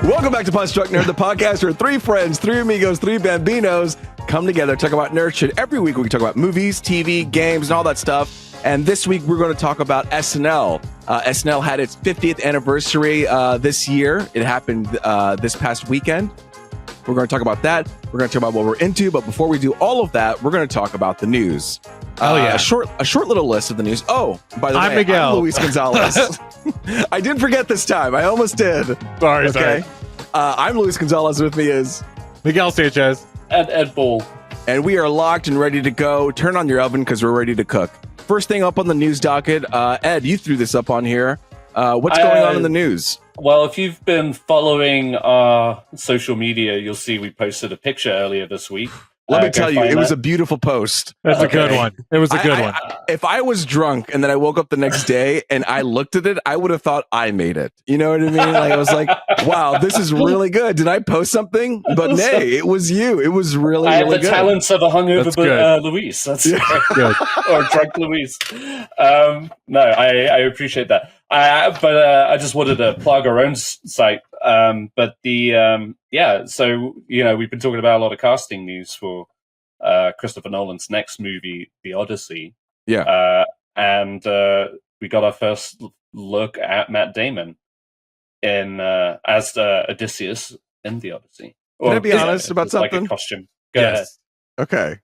Welcome back to Punch Drunk Nerd, the podcast where three friends, three amigos, three bambinos come together to talk about nerd shit. Every week we talk about movies, TV, games, and all that stuff. And this week we're going to talk about SNL. SNL had its 50th anniversary this year. It happened this past weekend. We're going to talk about that. We're going to talk about what we're into. But before we do all of that, we're going to talk about the news. A short little list of the news. Oh, by the way, Miguel. I'm Luis Gonzalez. I did forget this time. I almost did. Sorry. I'm Luis Gonzalez. With me is Miguel Sanchez. And Ed Bull. And we are locked and ready to go. Turn on your oven because we're ready to cook. First thing up on the news docket, Ed, you threw this up on here. What's going on in the news? Well, if you've been following our social media, you'll see we posted a picture earlier this week. Let me tell you, it was a beautiful post. That's a good one. It was a good one. If I was drunk and then I woke up the next day and I looked at it, I would have thought I made it. You know what I mean? Like, I was like, wow, this is really good. Did I post something? But nay, it was you. It was really, really good. I had the talents of a hungover Luis. That's good. Or drunk Luis. No, I appreciate that. But I just wanted to plug our own site. So, we've been talking about a lot of casting news for Christopher Nolan's next movie, The Odyssey. Yeah. And we got our first look at Matt Damon as Odysseus in The Odyssey. Can I be honest about something? Like a costume. Go ahead. Okay.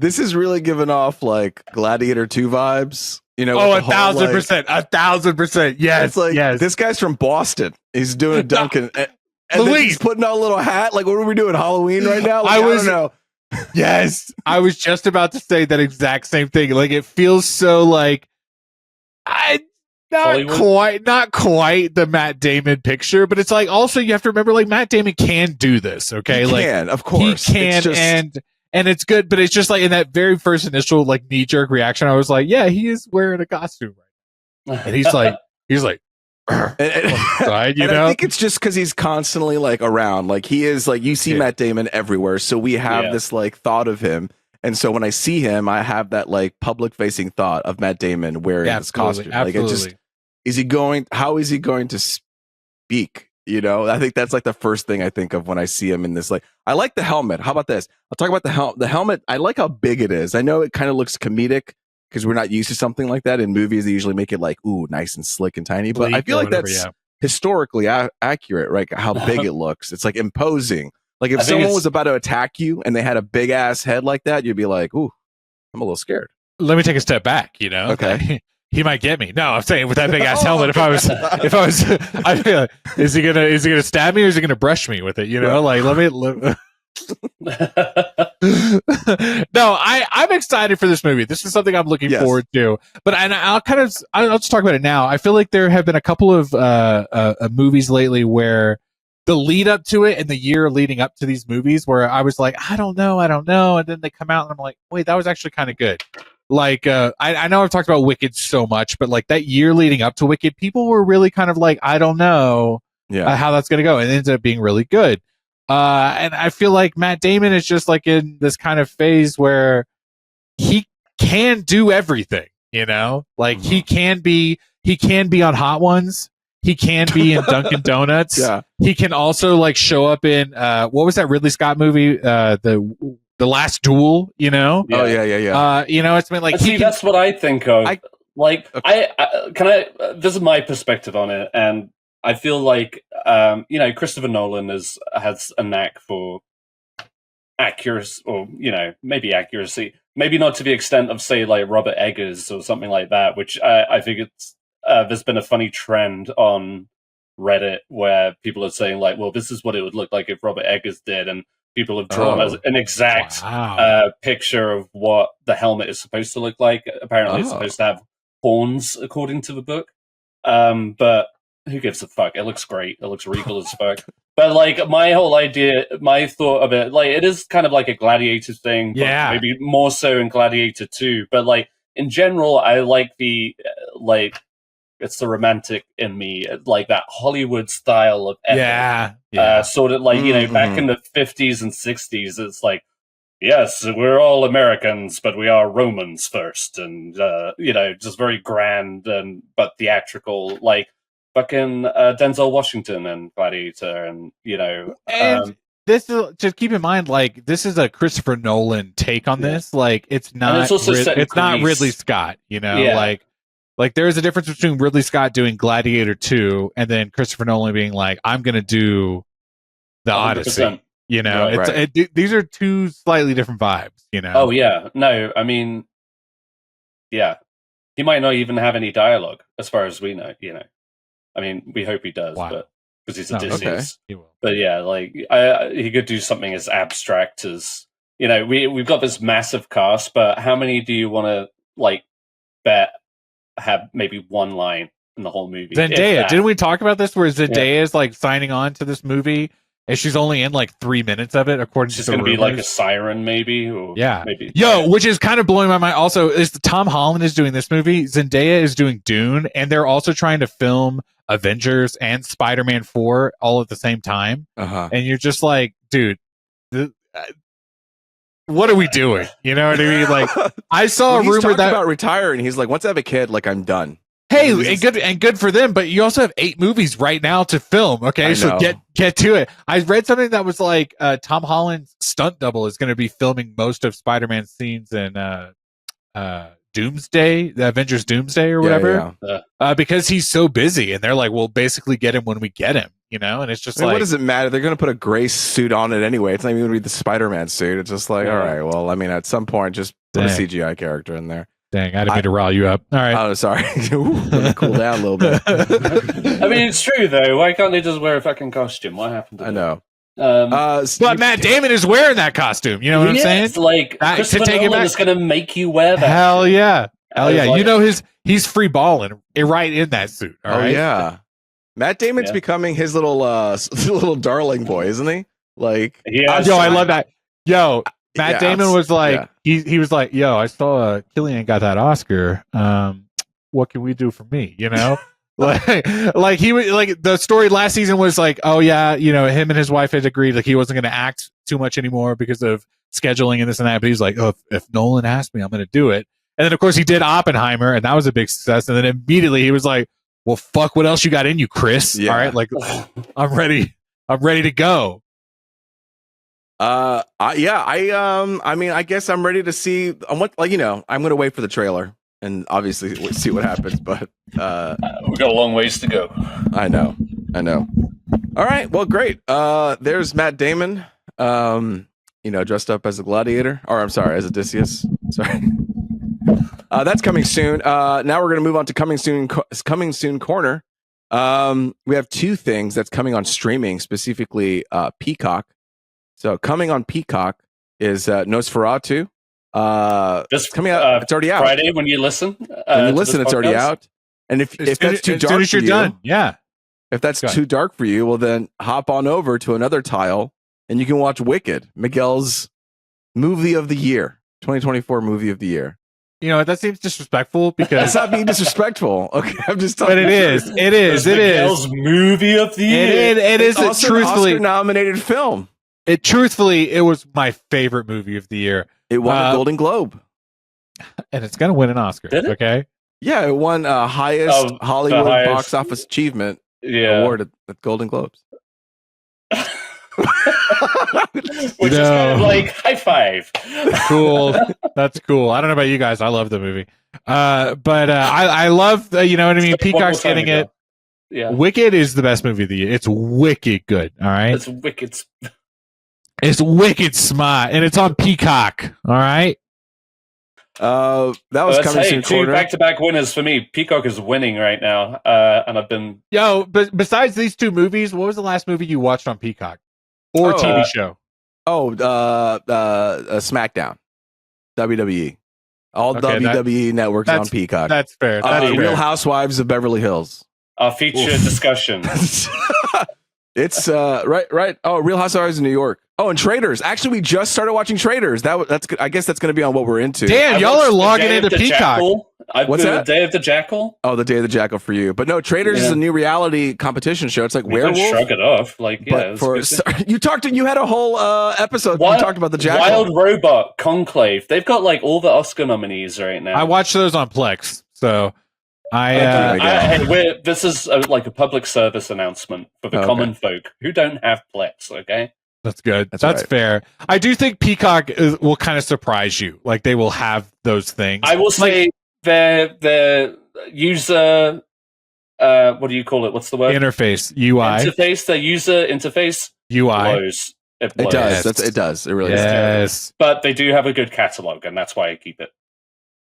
This is really giving off like Gladiator 2 vibes. You know, 1,000%. 1,000%. Yes. It's like, this guy's from Boston. He's doing a Duncan. And then he's putting on a little hat. Like, what are we doing? Halloween right now? Like, I don't know. Yes. I was just about to say that exact same thing. Like, it feels so like not quite the Matt Damon picture, but it's like also you have to remember like Matt Damon can do this. Okay. He can, of course. He can. And it's good, but it's just like in that very first initial like knee jerk reaction, I was like, yeah, he is wearing a costume right now. And he's like, I think it's just because he's constantly like around. Like he is like you see Matt Damon everywhere. So we have this like thought of him. And so when I see him, I have that like public facing thought of Matt Damon wearing this costume. Like it just how is he going to speak? You know, I think that's like the first thing I think of when I see him in this. Like, I like the helmet. How about this? I'll talk about the helmet. I like how big it is. I know it kind of looks comedic because we're not used to something like that in movies. They usually make it like, ooh, nice and slick and tiny. But I feel like that's historically accurate, right? How big it looks. It's like imposing. Like if someone was about to attack you and they had a big ass head like that, you'd be like, ooh, I'm a little scared. Let me take a step back, you know? Okay. He might get me. No, I'm saying with that big ass helmet. If I was, I feel like, is he gonna stab me or is he gonna brush me with it? You know, like let me. No, I'm excited for this movie. This is something I'm looking forward to. But I'll just talk about it now. I feel like there have been a couple of movies lately where the lead up to it and the year leading up to these movies where I was like, I don't know, and then they come out and I'm like, wait, that was actually kind of good. Like, I know I've talked about Wicked so much, but like that year leading up to Wicked, people were really kind of like, I don't know how that's going to go. And it ended up being really good. And I feel like Matt Damon is just like in this kind of phase where he can do everything, you know, like he can be on Hot Ones. He can be in Dunkin' Donuts. He can also like show up in, what was that Ridley Scott movie? The Last Duel, you know? Oh yeah. You know, it's been like that's what I think of. This is my perspective on it, and I feel like Christopher Nolan has a knack for accuracy, or maybe accuracy, maybe not to the extent of say like Robert Eggers or something like that, which I think it's there's been a funny trend on Reddit where people are saying like, well, this is what it would look like if Robert Eggers did, and people have drawn as an exact picture of what the helmet is supposed to look like. Apparently, it's supposed to have horns, according to the book. But who gives a fuck? It looks great. It looks regal as fuck. But like my thought of it, like it is kind of like a Gladiator thing, but maybe more so in Gladiator 2. But like in general, I like the it's the romantic in me, like that Hollywood style of epic. Sort of like, back in the 50s and 60s, it's like, yes, we're all Americans, but we are Romans first. And, just very grand but theatrical. Like, fucking Denzel Washington and Gladiator, and this is, just keep in mind, like, this is a Christopher Nolan take on this. Like, it's not it's not Ridley Scott, like there's a difference between Ridley Scott doing Gladiator 2 and then Christopher Nolan being like, I'm gonna do the 100%. Odyssey. These are two slightly different vibes. Oh yeah, no, I mean, yeah, he might not even have any dialogue as far as we know. I mean, we hope he does, but because he's Odysseus. Okay. But yeah, like he could do something as abstract as we've got this massive cast, but how many do you want to like bet have maybe one line in the whole movie? Zendaya, didn't we talk about this? Where Zendaya is like signing on to this movie, and she's only in like 3 minutes of it, according to the rumors. She's going to be like a siren, maybe. Or maybe. Which is kind of blowing my mind. Also, is Tom Holland is doing this movie. Zendaya is doing Dune, and they're also trying to film Avengers and Spider-Man 4 all at the same time. And you're just like, dude, what are we doing? You know what I mean? Like, I saw a rumor about retiring. He's like, once I have a kid, like, I'm done. Hey, good for them, but you also have 8 movies right now to film. Okay, so get to it. I read something that was like Tom Holland's stunt double is going to be filming most of Spider-Man scenes in Doomsday, the Avengers Doomsday or whatever, because he's so busy, and they're like, we'll basically get him when we get him, and it's just what does it matter? They're going to put a gray suit on it anyway. It's not even going to be the Spider-Man suit. It's just like, all right, well, I mean, at some point, just put a CGI character in there. Dang, I didn't mean to rile you up. All right. Oh, sorry. Let me cool down a little bit. I mean, it's true, though. Why can't they just wear a fucking costume? What happened to them? I know. But Matt Damon is wearing that costume. You know what I'm saying? It's like, Christopher Nolan is going to make you wear that. Hell yeah. Hell yeah. Like, he's free balling right in that suit. All right? Yeah. Matt Damon's becoming his little darling boy, isn't he? Like, I love that. Matt Damon was like, he was like, I saw Killian got that Oscar. What can we do for me? like he was like, the story last season was like, him and his wife had agreed like he wasn't going to act too much anymore because of scheduling and this and that. But he's like, if Nolan asked me, I'm going to do it. And then of course he did Oppenheimer, and that was a big success. And then immediately he was like, well, fuck, what else you got in you, Chris? All right, like I'm ready to go. I mean, I guess I'm ready to see. I'm going to wait for the trailer and obviously see what happens. But we got a long ways to go. I know. All right, well, great. There's Matt Damon, dressed up as a gladiator, or I'm sorry, as Odysseus. Sorry. That's coming soon. Now we're going to move on to coming soon corner. We have 2 things that's coming on streaming, specifically Peacock. So coming on Peacock is Nosferatu. Just coming out. It's already out Friday when you listen. It's already out. And if that's too dark for you, done. Yeah. If that's too dark for you, well then hop on over to another tile and you can watch Wicked, Miguel's movie of the year, 2024 movie of the year. That seems disrespectful because it's not being disrespectful. Okay, I'm just talking. But it is. Miguel's movie of the year. It is also truthfully an Oscar-nominated film. It was my favorite movie of the year. It won a Golden Globe, and it's going to win an Oscar. Did it? Okay. Yeah, it won highest Hollywood box office achievement award at Golden Globes. Which is kind of like high five. Cool. That's cool. I don't know about you guys. I love the movie. But I love, you know what I mean? Peacock's getting it. Yeah. Wicked is the best movie of the year. It's wicked good. All right. It's wicked smart, and it's on Peacock. All right. That was coming soon. 2 back-to-back winners for me. Peacock is winning right now, and I've been. But besides these 2 movies, what was the last movie you watched on Peacock or TV show? SmackDown, WWE, all WWE networks on Peacock. That's fair. Real Housewives of Beverly Hills. Our feature discussion. It's right. Oh, Real Housewives of New York. Oh, and Traitors. Actually, we just started watching Traitors. That's I guess that's going to be on what we're into. Damn, y'all are logging into Peacock. What's that? The Day of the Jackal? Oh, the Day of the Jackal for you. But no, Traitors is a new reality competition show. It's like Werewolf. Shrug it off. You had a whole episode where you talked about the Jackal. Wild Robot, Conclave. They've got like all the Oscar nominees right now. I watch those on Plex. So This is like a public service announcement for the common folk who don't have Plex. Okay, that's good. That's fair. I do think Peacock will kind of surprise you. Like they will have those things. I will say their user. What do you call it? What's the word? Interface, UI. Interface. The user interface UI. blows. It does. It does. It really does. Yes. But they do have a good catalog, and that's why I keep it.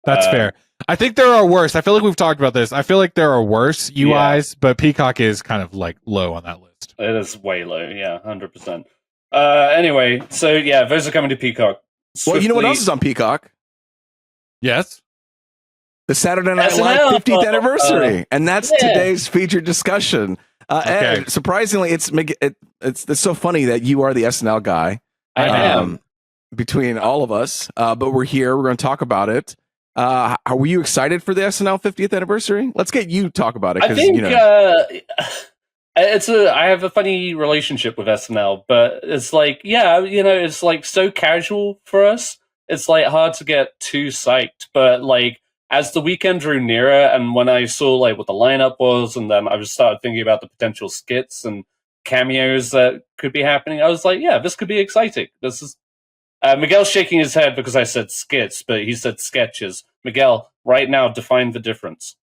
That's fair. I think there are worse. I feel like we've talked about this. I feel like there are worse UIs, but Peacock is kind of like low on that list. It is way low. Yeah, 100%. Anyway, so yeah, those are coming to Peacock. Well, you know what else is on Peacock? Yes. The Saturday Night Live 50th anniversary, and that's today's featured discussion. And surprisingly, it's so funny that you are the SNL guy. I am. Between all of us, but we're here. We're going to talk about it. Were you excited for the SNL 50th anniversary? Let's get you to talk about it. I think I have a funny relationship with SNL, but it's like, it's like so casual for us. It's like hard to get too psyched, but like as the weekend drew nearer, and when I saw like what the lineup was, and then I just started thinking about the potential skits and cameos that could be happening, I was like, yeah, this could be exciting. This is Miguel's shaking his head because I said skits, but he said sketches. Miguel, right now, define the difference.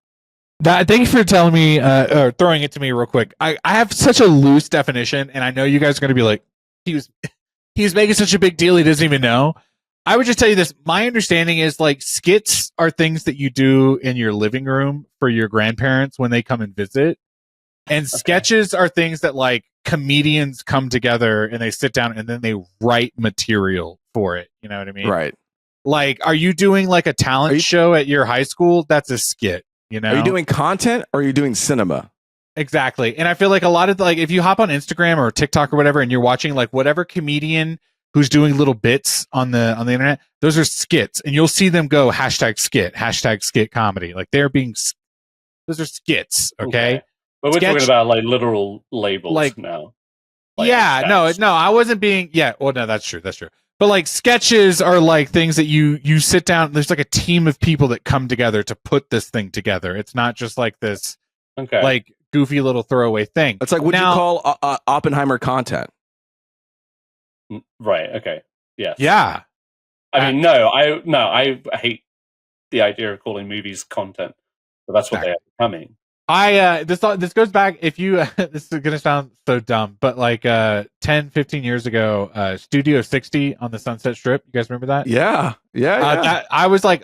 Thank you for telling me, or throwing it to me real quick. I have such a loose definition, and I know you guys are going to be like, he was making such a big deal he doesn't even know. I would just tell you this. My understanding is like skits are things that you do in your living room for your grandparents when they come and visit. And sketches are things that like comedians come together and they sit down and then they write material for it. You know what I mean? Right. Like, are you doing like a talent show at your high school? That's a skit, you know? Are you doing content or are you doing cinema? Exactly. And I feel like a lot of like, if you hop on Instagram or TikTok or whatever, and you're watching like whatever comedian who's doing little bits on the internet, those are skits, and you'll see them go hashtag skit comedy. Like those are skits. Okay. But we're talking about like literal labels like, now. Like, no, I wasn't being. Yeah, well, no, that's true. But like sketches are like things that you sit down. There's like a team of people that come together to put this thing together. It's not just like this, like goofy little throwaway thing. It's like what you call Oppenheimer content, right? Okay, yes, yeah. I mean, I hate the idea of calling movies content, but that's what they are becoming. This goes back, if you this is gonna sound so dumb, but like 10-15 years ago, Studio 60 on the Sunset Strip, you guys remember that? Yeah. I was like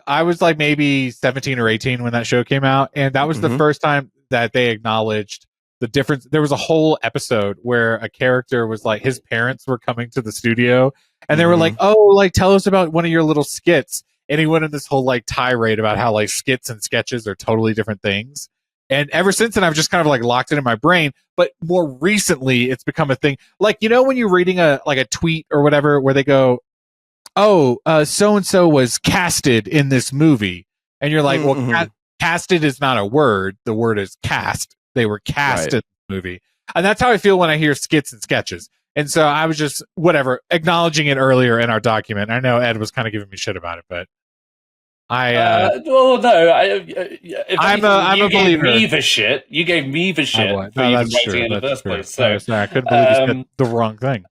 maybe 17 or 18 when that show came out, and that was the first time that they acknowledged the difference. There was a whole episode where a character was like, his parents were coming to the studio and they were like, oh, like tell us about one of your little skits, and he went in this whole like tirade about how like skits and sketches are totally different things. And ever since then, I've just kind of like locked it in my brain. But more recently, it's become a thing. Like, you know, when you're reading a tweet or whatever, where they go, "Oh, so and so was casted in this movie," and you're like, "Well, casted is not a word. The word is cast. They were cast in the movie." And that's how I feel when I hear skits and sketches. And so I was just acknowledging it earlier in our document. I know Ed was kind of giving me shit about it, but. I'm a believer. You gave me the shit for even writing in the first place. So I couldn't believe you said the wrong thing.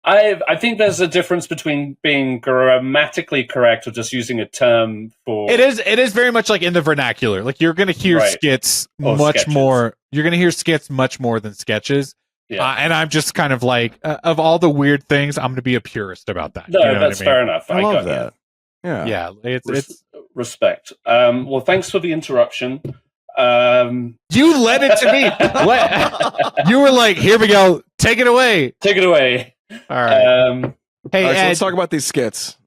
I think there's a difference between being grammatically correct or just using a term for. It is very much like in the vernacular. Like you're going to hear skits much more. You're going to hear skits much more than sketches. Yeah. And I'm just kind of like, of all the weird things, I'm going to be a purist about that. No, that's fair enough. I love that. Yeah, it's respect. Well, thanks for the interruption. You led it to me. You were like, "Here we go, take it away." All right. Hey, Ed, so let's talk about these skits.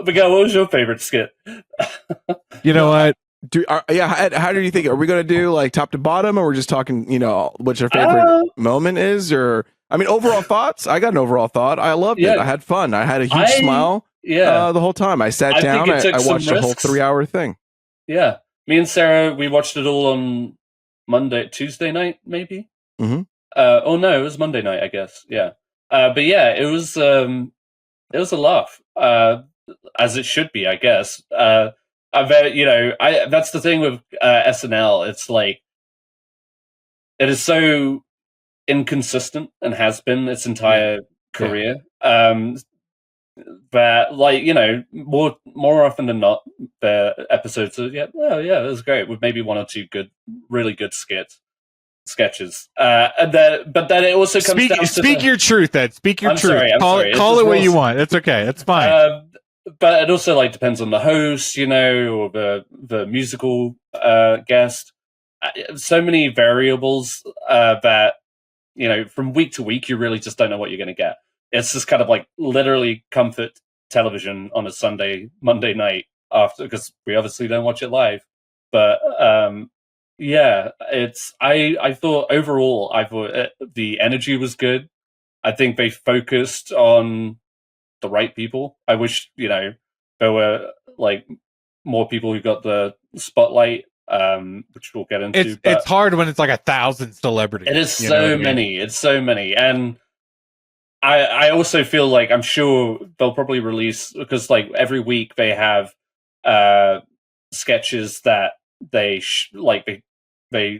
Miguel, what was your favorite skit? You know what? Ed, how do you think? Are we going to do like top to bottom, or we're just talking? You know, what your favorite moment is, or? I mean, overall thoughts. I got an overall thought. I loved it. I had fun. I had a huge smile. The whole time. I sat down. I watched the whole 3-hour thing. Yeah, me and Sarah, we watched it all on Tuesday night, maybe. Mm-hmm. Oh no, it was Monday night, I guess. Yeah. But yeah, it was a laugh. as it should be, I guess. That's the thing with SNL. It's like it is so inconsistent and has been its entire career. That, like, more often than not, the episodes are it was great with maybe one or two really good sketches. But then it also comes down to speak your truth. Ed. Speak your truth. Sorry, call it what you want. It's okay. It's fine. But it also depends on the host, or the musical guest. So many variables that from week to week you really just don't know what you're going to get. It's just kind of like literally comfort television on a Monday night after, because we obviously don't watch it live. But I thought overall, the energy was good. I think they focused on the right people. I wish, there were more people who got the spotlight, which we'll get into. It's hard when it's 1,000 celebrities. It is so many. It's so many. And I also feel like I'm sure they'll probably release, because every week they have sketches that they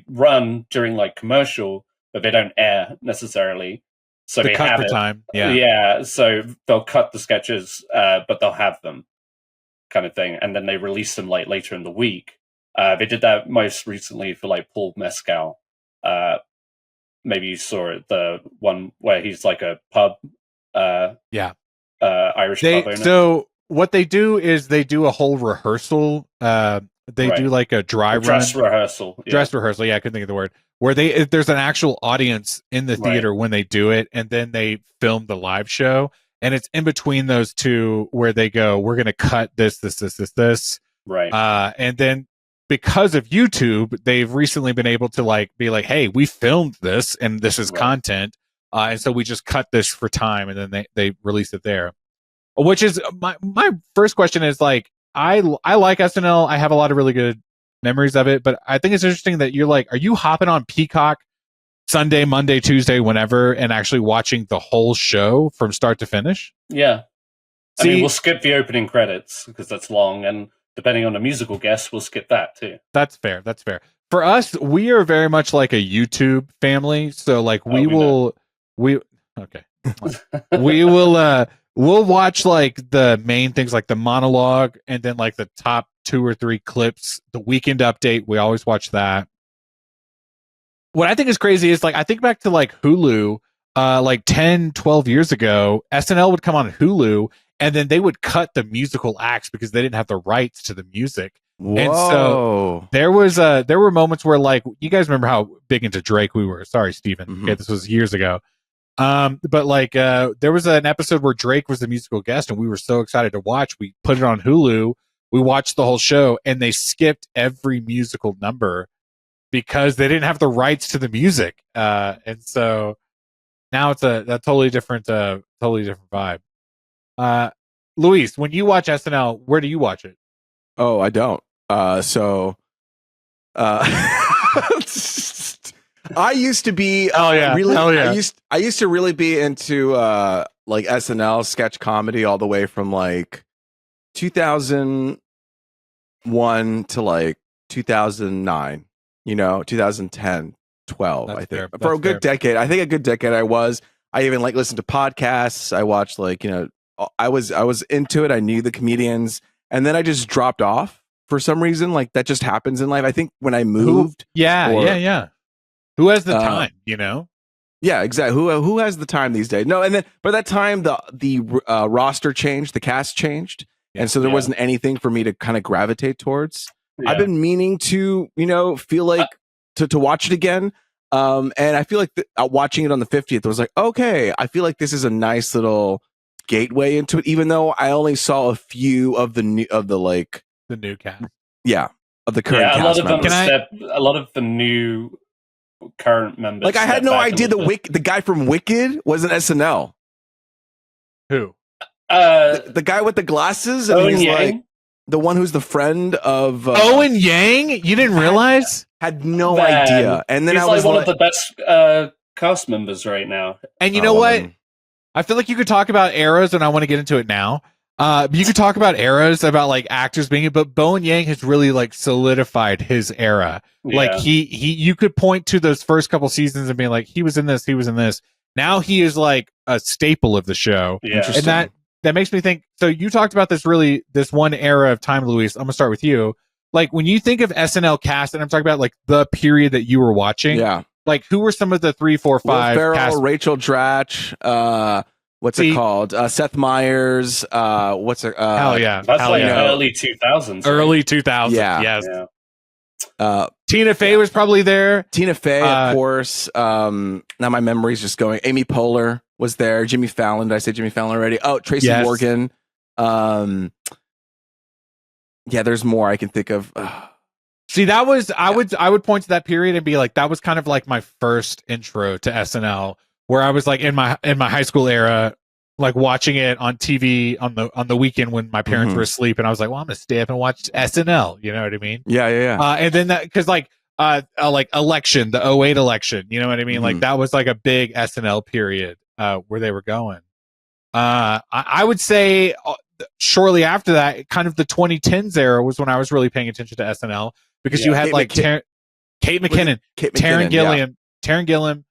run during commercial, but they don't air necessarily. So they cut have for it. time. Yeah. So they'll cut the sketches, but they'll have them, kind of thing, and then they release them later in the week. They did that most recently for Paul Mescal. Maybe you saw it, the one where he's a pub. Irish pub owner. So what they do is they do a whole rehearsal. They do a dry dress run rehearsal. Dress rehearsal. Yeah, I couldn't think of the word. Where there's an actual audience in the theater when they do it, and then they film the live show. And it's in between those two where they go, we're going to cut this. Right. And then because of YouTube, they've recently been able to be hey, we filmed this and this is content. And so we just cut this for time, and then they release it there. Which is my first question is I like SNL. I have a lot of really good memories of it, but I think it's interesting that you're are you hopping on Peacock Sunday, Monday, Tuesday, whenever, and actually watching the whole show from start to finish? Yeah. I mean, we'll skip the opening credits because that's long, and depending on the musical guest, we'll skip that too. That's fair. For us, we are very much like a YouTube family. So we'll watch the main things, the monologue, and then the top 2 or 3 clips, the weekend update. We always watch that. What I think is crazy is I think back to Hulu, 10, 12 years ago, SNL would come on Hulu, and then they would cut the musical acts because they didn't have the rights to the music. Whoa. And so there were moments where you guys remember how big into Drake we were. Sorry, Steven. Mm-hmm. Okay, this was years ago. But there was an episode where Drake was the musical guest, and we were so excited to watch. We put it on Hulu. We watched the whole show, and they skipped every musical number because they didn't have the rights to the music. And so now it's a totally different vibe. Luis, when you watch SNL, where do you watch it? Oh, I don't. I used to be I used to really be into SNL sketch comedy all the way from 2001 to 2009, 2010, 12. That's I think fair. for a good decade. I think a good decade I even listened to podcasts. I watched I was into it. I knew the comedians, and then I just dropped off for some reason. That just happens in life. I think when I moved. Yeah. Who has the time, Yeah, exactly. Who has the time these days? No, and then by that time the roster changed, the cast changed, and so there wasn't anything for me to kind of gravitate towards. Yeah. I've been meaning to, feel to watch it again, and I feel like watching it on the 50th was okay, I feel like this is a nice little gateway into it, even though I only saw a few of the new cast. Yeah, of the current cast members. A lot of the new current members. I had no idea the guy from Wicked was an SNL. Who? The guy with the glasses, and he's Yang? The one who's the friend of Owen Yang. You didn't realize? Had no idea. And then he's I was one of the best cast members right now. And you know what? I feel like you could talk about eras, and I want to get into it now. You could talk about eras, about like actors being it, but Bowen Yang has really like solidified his era. Yeah. Like you could point to those first couple seasons and be like, he was in this, he was in this. Now he is like a staple of the show. Yeah. And that makes me think. So you talked about this one era of time, Luis. I'm gonna start with you. Like when you think of SNL cast, and I'm talking about like the period that you were watching. Yeah. Like who were some of the 3, 4, 5 Will Ferrell, cast? Rachel Dratch, what's it called? Seth Meyers. What's it? Hell yeah. That's hell like yeah. early 2000s. Right? Early 2000s. Yeah. Yes. Yeah. Tina Fey was probably there. Tina Fey, of course. Now my memory's just going. Amy Poehler was there. Jimmy Fallon. Did I say Jimmy Fallon already? Oh, Tracy Morgan. Yeah, there's more I can think of. See, that was I would point to that period and be like, that was kind of like my first intro to SNL, where I was like in my high school era, like watching it on TV on the weekend when my parents were asleep, and I was like, well, I'm gonna stay up and watch SNL. You know what I mean? Yeah. And then that, because like election, the 2008 election, you know what I mean? Like that was like a big SNL period where they were going. I would say shortly after that, kind of the 2010s era was when I was really paying attention to SNL, because you had Kate McKinnon, Taron Gilliam,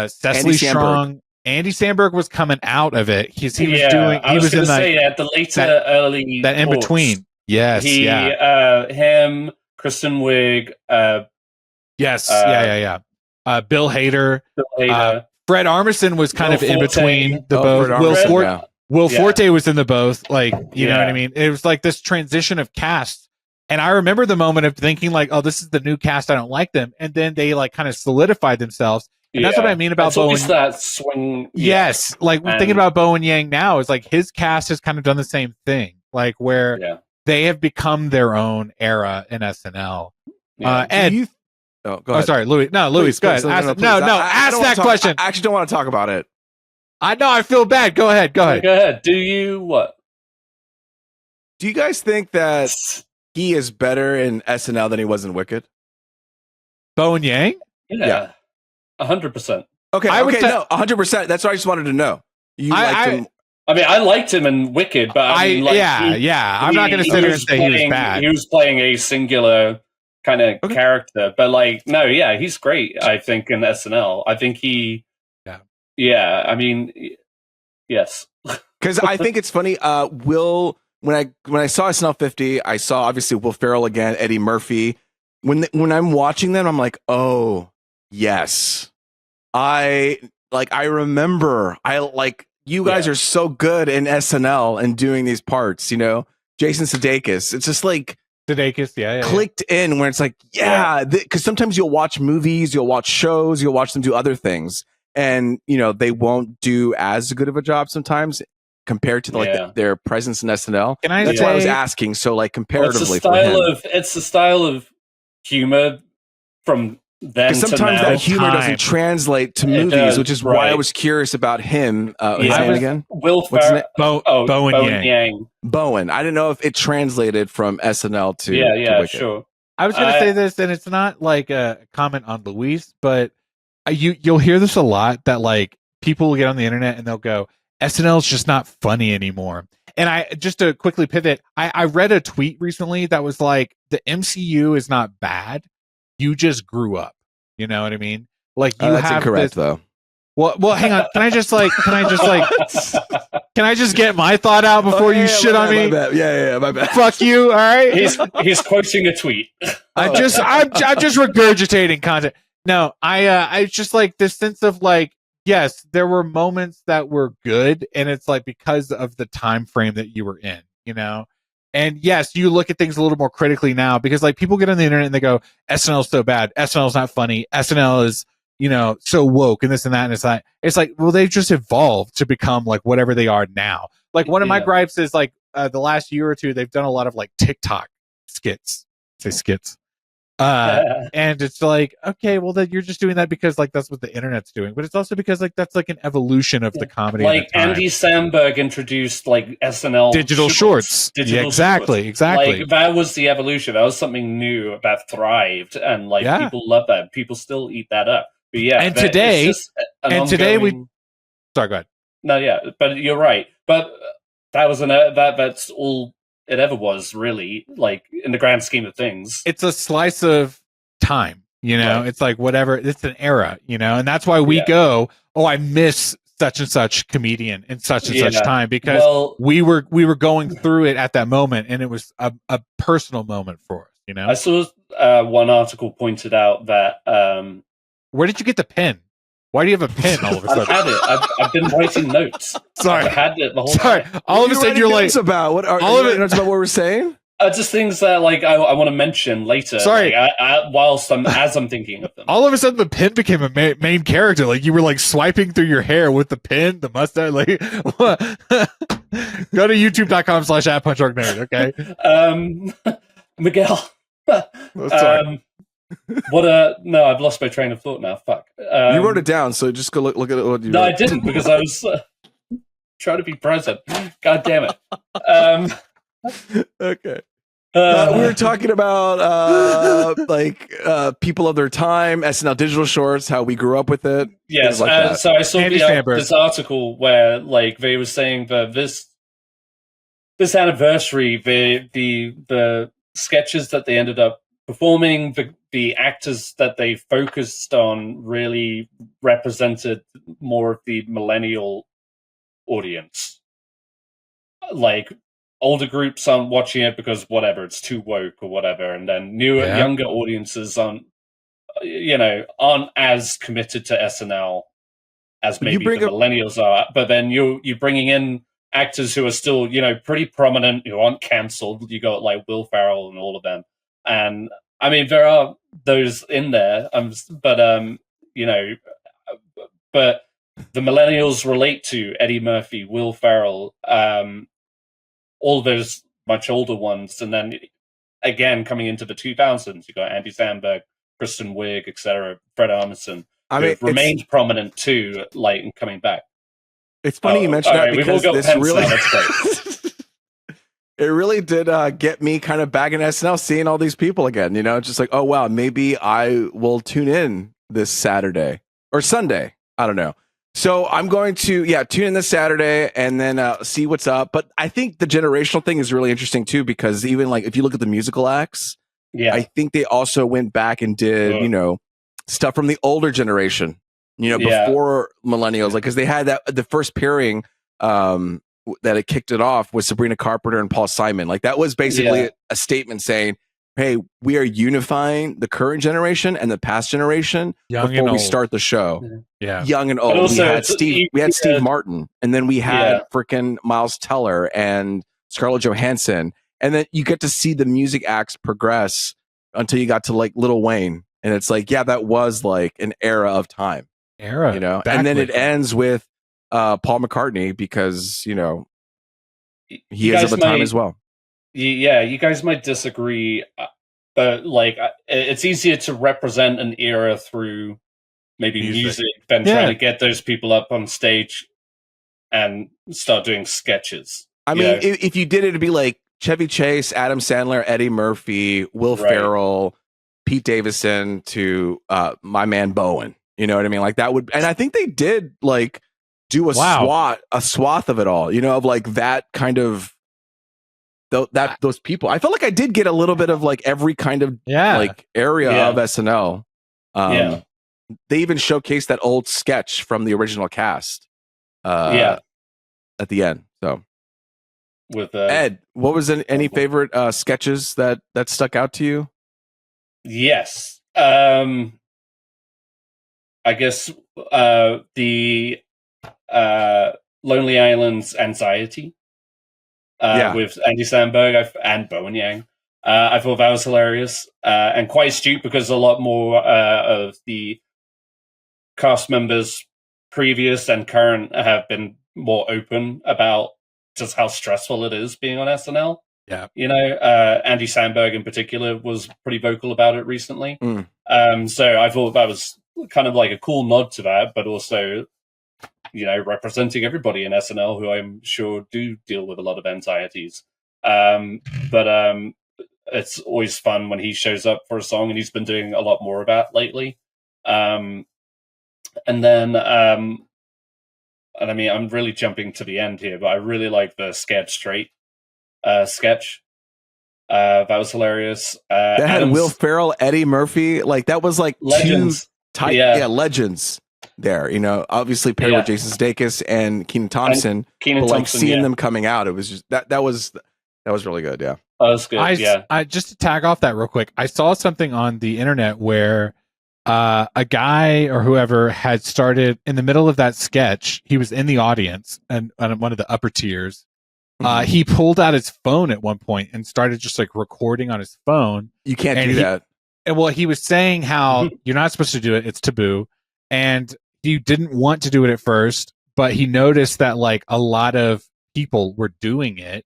Cecily Strong. Andy Samberg was coming out of it. He was in the later early that in between. Yes, him, Kristen Wiig. Bill Hader. Fred Armisen was kind of in between the both. Will Forte was in the both. Like, you know what I mean? It was like this transition of casts. And I remember the moment of thinking like, oh, this is the new cast. I don't like them. And then they like kind of solidified themselves. And that's what I mean about Bowen. That swing. Yes. Like thinking about Bowen Yang now is like his cast has kind of done the same thing. Like where they have become their own era in SNL. Ed. Go ahead. Oh, sorry, Louis. No, Louis, go ahead. Ask that question. I actually don't want to talk about it. I know. I feel bad. Go ahead. Go ahead. Do you guys think that he is better in SNL than he was in Wicked? Bowen Yang? Yeah. 100%. Okay. No, 100%. That's what I just wanted to know. You liked him. I mean, I liked him in Wicked, but I'm not going to sit here and say he was bad. He was playing a singular kind of character, but like, no, he's great. I think in SNL, I think he. I mean, yes. Because I think it's funny. When I saw SNL 50, I saw obviously Will Ferrell again, Eddie Murphy. When I'm watching them, I'm like, oh yes, I remember. You guys are so good in SNL and doing these parts. You know, Jason Sudeikis. It's just like Sudeikis, clicked in where it's like, because sometimes you'll watch movies, you'll watch shows, you'll watch them do other things. And, you know, they won't do as good of a job sometimes compared to their presence in SNL. That's why I was asking. So, like, comparatively, it's the style of humor from then to now. Sometimes that humor doesn't translate to movies, which is why I was curious about him. His name again? Will Ferrell. Bowen Yang. Bowen. I didn't know if it translated from SNL to Wicked. Sure. I was going to say this, and it's not like a comment on Luis, but you'll hear this a lot, that like people will get on the internet and they'll go, SNL is just not funny anymore. And just to quickly pivot, I read a tweet recently that was like, the MCU is not bad. You just grew up. You know what I mean? Like that's incorrect though. Well, hang on. Can I just get my thought out before you shit on me? My bad. Yeah, my bad. Fuck you. All right. He's quoting a tweet. I'm just regurgitating content. No, it's just like this sense of like, yes, there were moments that were good, and it's like because of the time frame that you were in, you know? And yes, you look at things a little more critically now, because like people get on the internet and they go, SNL is so bad, SNL is not funny, SNL is, you know, so woke and this and that, and it's like, well, they've just evolved to become like whatever they are now. Like one of my gripes is like the last year or two, they've done a lot of like TikTok skits. And it's like, okay, well, that you're just doing that because like that's what the internet's doing, but it's also because like that's like an evolution of the comedy. Like Andy Samberg introduced like SNL digital shorts. Exactly. Like that was the evolution. That was something new that thrived, and like people love that. People still eat that up. But and today, sorry, go ahead. No, but you're right. But that's all it ever was, really, like in the grand scheme of things. It's a slice of time, right. It's like whatever, it's an era, and that's why we go, oh, I miss such and such comedian in such and such time, because we were going through it at that moment, and it was a personal moment for us, I saw one article pointed out that where did you get the pen? Why do you have a pen all of a sudden? I've had it. I've been writing notes. Sorry. I've had it the whole time. All of a sudden you're like, about what are all of it notes about what we're saying? Just things that like I want to mention later. Sorry, like, as I'm thinking of them. All of a sudden, the pen became a main character. Like you were like swiping through your hair with the pen, the mustache. Like, go to youtube.com/@punchdrunknerd. Okay, Miguel. No, I've lost my train of thought now. Fuck. You wrote it down, so just go look at what you No, wrote. I didn't, because I was trying to be present. God damn it. Okay. We were talking about people of their time, SNL digital shorts, how we grew up with it. Yes, so I saw this article where like they were saying that this anniversary, the sketches that they ended up performing, the actors that they focused on really represented more of the millennial audience. Like, older groups aren't watching it because whatever, it's too woke or whatever, and then younger audiences aren't as committed to SNL as maybe the millennials are. But then you're bringing in actors who are still pretty prominent, who aren't cancelled. You got like Will Ferrell and all of them, and I mean there are those in there, but the millennials relate to Eddie Murphy, Will Ferrell, all those much older ones, and then again coming into the 2000s, you got Andy Samberg, Kristen Wiig, etc., Fred Armisen, who remained prominent too, like coming back. It's funny you mentioned that, because this really it really did get me kind of back in SNL, seeing all these people again. Just like, oh wow, maybe I will tune in this Saturday or Sunday. I don't know. So I'm going to tune in this Saturday and then see what's up. But I think the generational thing is really interesting too, because even like if you look at the musical acts, I think they also went back and did stuff from the older generation, before millennials, like because they had the first pairing that it kicked it off was Sabrina Carpenter and Paul Simon. Like that was basically a statement saying, hey, we are unifying the current generation and the past generation before we start the show. Yeah. Young and old. We had Steve Martin, and then we had freaking Miles Teller and Scarlett Johansson. And then you get to see the music acts progress until you got to like Lil Wayne. And it's like, that was like an era of time. And then it ends with Paul McCartney, because, he is of the time as well. Yeah, you guys might disagree, but like it's easier to represent an era through maybe music than trying to get those people up on stage and start doing sketches. I mean, if you did it, it'd be like Chevy Chase, Adam Sandler, Eddie Murphy, Will Ferrell, Pete Davidson to my man Bowen. You know what I mean? Like that would, and I think they did like do a swath of it all. Of like that kind of. Those people, I felt like I did get a little bit of like every kind of like area of SNL. They even showcased that old sketch from the original cast. At the end. So, with Ed, what was any favorite sketches that stuck out to you? Yes, I guess the Lonely Island's Anxiety. With Andy Samberg and Bowen Yang. I thought that was hilarious and quite astute, because a lot more of the cast members, previous and current, have been more open about just how stressful it is being on SNL. Yeah. Andy Samberg in particular was pretty vocal about it recently. So I thought that was kind of like a cool nod to that, but also representing everybody in SNL who I'm sure do deal with a lot of anxieties. But it's always fun when he shows up for a song, and he's been doing a lot more of that lately. And then and I mean, I'm really jumping to the end here, but I really like the Scared Straight sketch. That was hilarious. That had Will Ferrell, Eddie Murphy. Like, that was like legends. Legends there. You know, obviously paired with Jason Sudeikis and Kenan Thompson. Like seeing them coming out, it was just that was really good. Yeah, that was good. I just to tag off that real quick. I saw something on the internet where a guy or whoever had started in the middle of that sketch. He was in the audience and on one of the upper tiers. He pulled out his phone at one point and started just like recording on his phone. You can't do that. And well, he was saying how you're not supposed to do it. It's taboo. And he didn't want to do it at first, but he noticed that like a lot of people were doing it.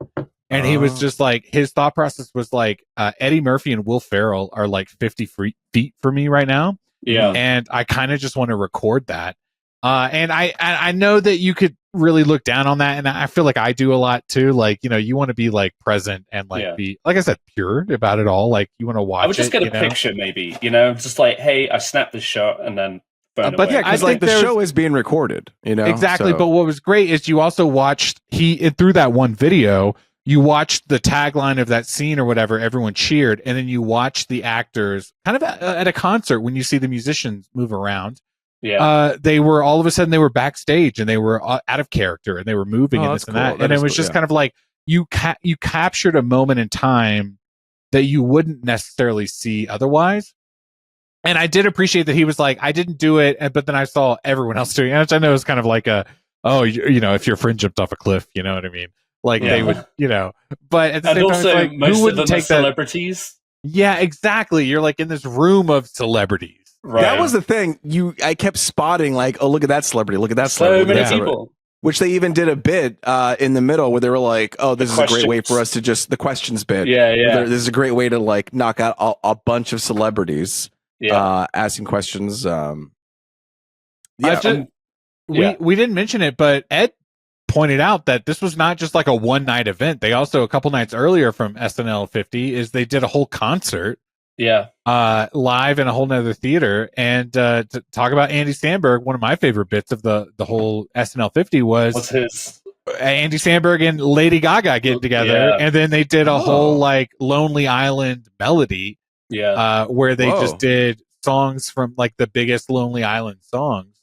And he was just like, his thought process was like, Eddie Murphy and Will Ferrell are like 50 feet for me right now. Yeah. And I kind of just want to record that. And I know that you could really look down on that. And I feel like I do a lot too. Like, you know, you want to be like present and like be, like I said, pure about it all. Like you want to watch it. I would just get a picture maybe, you know, just like, hey, I snapped this shot and then but away. Yeah, because like the show is being recorded, you know? Exactly. So. But what was great is you also watched, through that one video, you watched the tagline of that scene or whatever, everyone cheered. And then you watched the actors kind of at a concert when you see the musicians move around. Yeah. They were all of a sudden they were backstage and they were out of character and they were moving and this and that. And it was just kind of like you captured a moment in time that you wouldn't necessarily see otherwise. And I did appreciate that he was like, I didn't do it, but then I saw everyone else doing it. Which I know is kind of like you know, if your friend jumped off a cliff, you know what I mean? Like they would, you know, but at the same time, it's like, most who wouldn't of them take are celebrities? Yeah, exactly. You're like in this room of celebrities. Right. That was the thing. I kept spotting like, oh, look at that celebrity. Look at that celebrity. So many people. Which they even did a bit in the middle where they were like, oh, this is a great way for us to just the questions bit. Yeah. This is a great way to like knock out a bunch of celebrities asking questions. We didn't mention it, but Ed pointed out that this was not just like a one night event. They also a couple nights earlier from SNL 50 is they did a whole concert. Live in a whole nother theater. And to talk about Andy Samberg, one of my favorite bits of the whole SNL 50 was his Andy Samberg and Lady Gaga getting together. And then they did a whole like Lonely Island melody. Where they just did songs from like the biggest Lonely Island songs.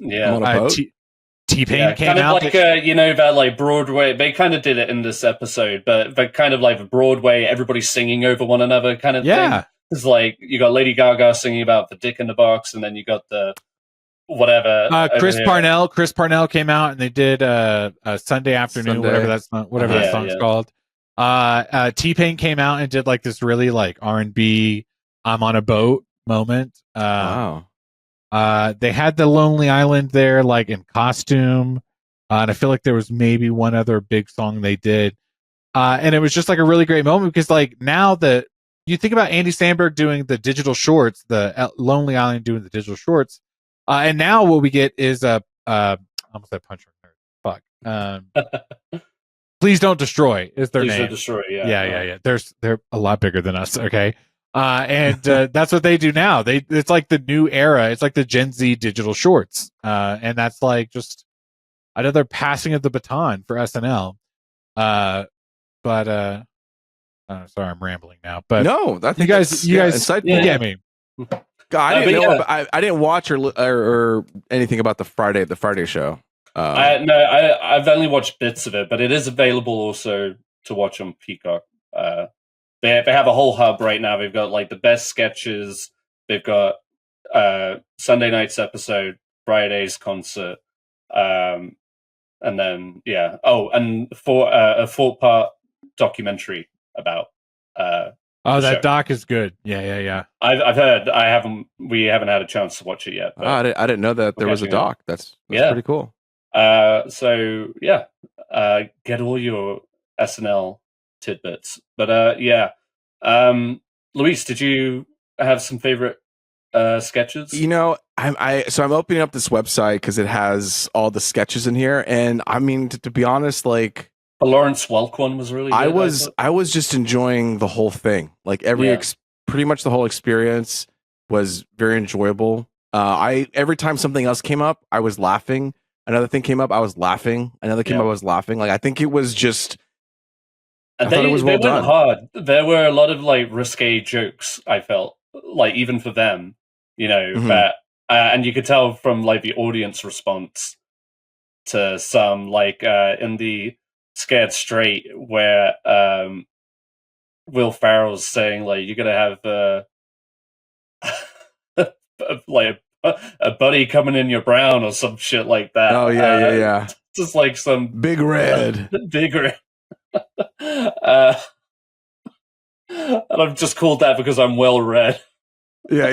T-Pain came out. Kind of like, you know, that like Broadway, they kind of did it in this episode, but they're kind of like Broadway, everybody singing over one another kind of thing. It's like you got Lady Gaga singing about the dick in the box, and then you got the whatever. Chris Parnell came out, and they did a Sunday Afternoon, whatever that song's called. T-Pain came out and did like this really like R&B, I'm on a boat moment. Wow. They had the Lonely Island there, like in costume, and I feel like there was maybe one other big song they did, and it was just like a really great moment because like now that you think about Andy Samberg doing the digital shorts, the Lonely Island doing the digital shorts, and now what we get is I almost said Punch Drunk Nerd. Fuck. Please Don't Destroy is their name. Please Don't Destroy. Yeah. They're a lot bigger than us. Okay. And that's what they do now. It's like the new era. It's like the Gen Z digital shorts. And that's like just another passing of the baton for SNL. Sorry, I'm rambling now. But no, I think you guys get me. God, I didn't know. I didn't watch or anything about the Friday show. I've only watched bits of it, but it is available also to watch on Peacock. They have a whole hub right now. They've got like the best sketches. They've got Sunday night's episode, Friday's concert, and then and for a 4-part documentary about. That doc is good. Yeah. I've heard. We haven't had a chance to watch it yet. I didn't know that there was a doc. That's pretty cool. Get all your SNL tidbits. But Luis, did you have some favorite sketches? You know, I'm opening up this website because it has all the sketches in here, and I mean to be honest, like the Lawrence Welk one was really good. I was just enjoying the whole thing. Like pretty much the whole experience was very enjoyable. Every time something else came up, I was laughing. Another thing came up, I was laughing. Another came up, I was laughing. Like, I think it was just. And they went hard. There were a lot of like risque jokes, I felt, like even for them, you know, but and you could tell from like the audience response to some, like in the Scared Straight, where Will Ferrell's saying like you're gonna have like a buddy coming in your brown or some shit like that. Oh yeah. Just like some big red, big red. And I've just called that because I'm well read. Yeah.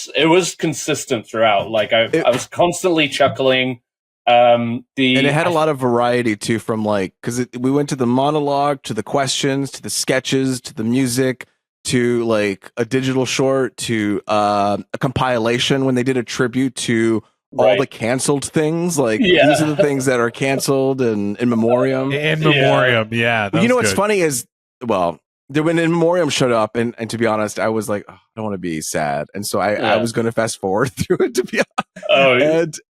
It was consistent throughout. Like I was constantly chuckling. And it had a lot of variety too, from like, because we went to the monologue, to the questions, to the sketches, to the music, to like a digital short, to a compilation when they did a tribute to all the canceled things. Like these are the things that are canceled and in memoriam. In memoriam, you know what's funny is, well, when In Memoriam showed up, and to be honest, I was like, oh, I don't want to be sad, and so I was going to fast forward through it, to be honest.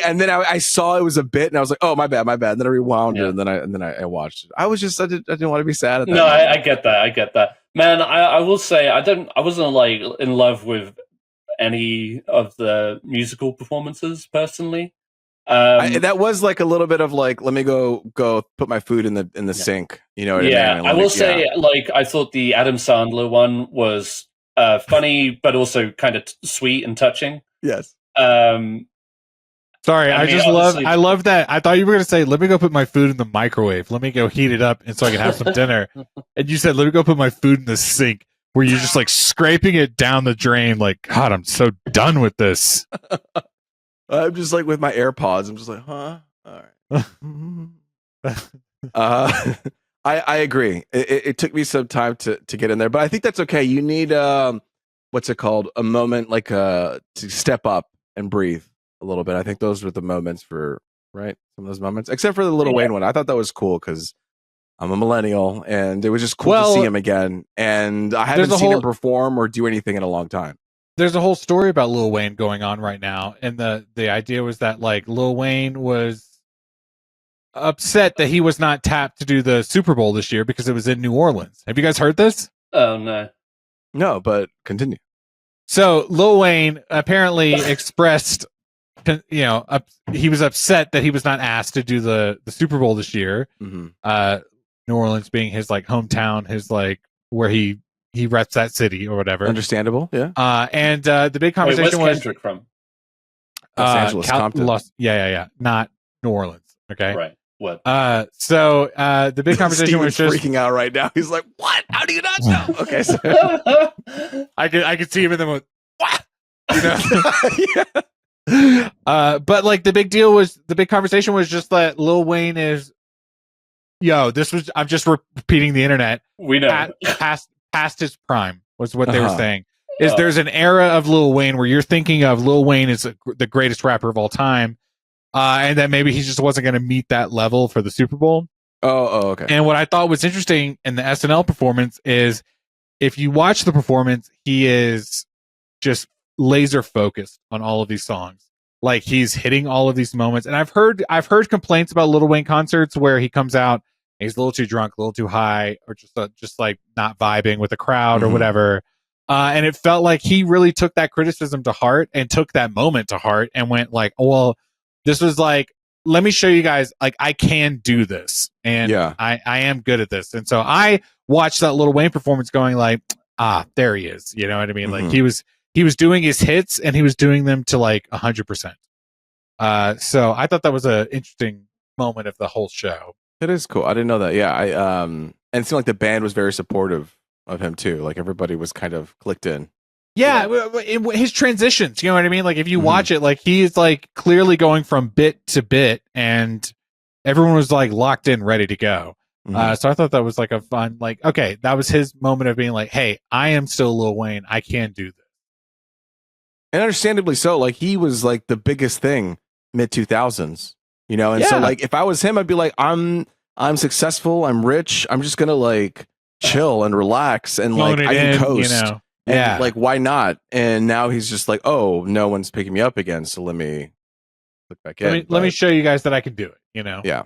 And then I saw it was a bit, and I was like, oh, my bad. And then I rewound it, and then I watched it. I didn't want to be sad at that. No, I get that. Man, I will say I wasn't like in love with any of the musical performances personally. That was like a little bit of like, let me go put my food in the sink. You know what I mean? I will say, like, I thought the Adam Sandler one was funny, but also kind of sweet and touching. Yes. Sorry, I love that. I thought you were going to say, let me go put my food in the microwave. Let me go heat it up and so I can have some dinner. And you said, let me go put my food in the sink, where you're just like scraping it down the drain. Like, God, I'm so done with this. I'm just like with my AirPods. I'm just like, huh? All right. I agree. It took me some time to get in there, but I think that's okay. You need what's it called? A moment like to step up and breathe a little bit. I think those were the moments for some of those moments, except for the Lil Wayne one. I thought that was cool because I'm a millennial, and it was just cool to see him again. And I haven't seen him perform or do anything in a long time. There's a whole story about Lil Wayne going on right now, and the idea was that like Lil Wayne was upset that he was not tapped to do the Super Bowl this year because it was in New Orleans. Have you guys heard this? Oh no, but continue. So Lil Wayne apparently expressed, he was upset that he was not asked to do the Super Bowl this year. Mm-hmm. New Orleans being his like hometown, his like where he reps that city or whatever. Understandable, yeah. And the big conversation where's Kendrick from? Los Angeles, Compton. Yeah, not New Orleans. Okay, right. What? So the big conversation was just freaking out right now. He's like, "What? How do you not know?" Okay, so I could see him in the moment. What? Yeah. But like the big conversation was just that Lil Wayne is, I'm just repeating the internet. We know past his prime was what they were saying. There's an era of Lil Wayne where you're thinking of Lil Wayne as the greatest rapper of all time, and that maybe he just wasn't going to meet that level for the Super Bowl. Oh, okay. And what I thought was interesting in the SNL performance is, if you watch the performance, he is just laser focused on all of these songs. Like he's hitting all of these moments. And I've heard complaints about Lil Wayne concerts where he comes out, he's a little too drunk, a little too high, or just like not vibing with the crowd or whatever. And it felt like he really took that criticism to heart and took that moment to heart and went like, oh, well, this was like, let me show you guys, like, I can do this. And I am good at this. And so I watched that Lil Wayne performance going like, there he is. You know what I mean? Like he was doing his hits and he was doing them to like 100%. So I thought that was an interesting moment of the whole show. It is cool. I didn't know that. Yeah. And it seemed like the band was very supportive of him too. Like everybody was kind of clicked in. Yeah, his transitions, you know what I mean? Like if you watch it, like he's like clearly going from bit to bit, and everyone was like locked in, ready to go. So I thought that was like a fun, like, okay, that was his moment of being like, hey, I am still Lil Wayne. I can do this. And understandably so. Like he was like the biggest thing mid 2000s, you know? And so like if I was him, I'd be like, I'm successful. I'm rich. I'm just going to like chill and relax and like I can coast. And like, why not? And now he's just like, oh, no one's picking me up again, so let me look back in. Let me show you guys that I can do it. Yeah.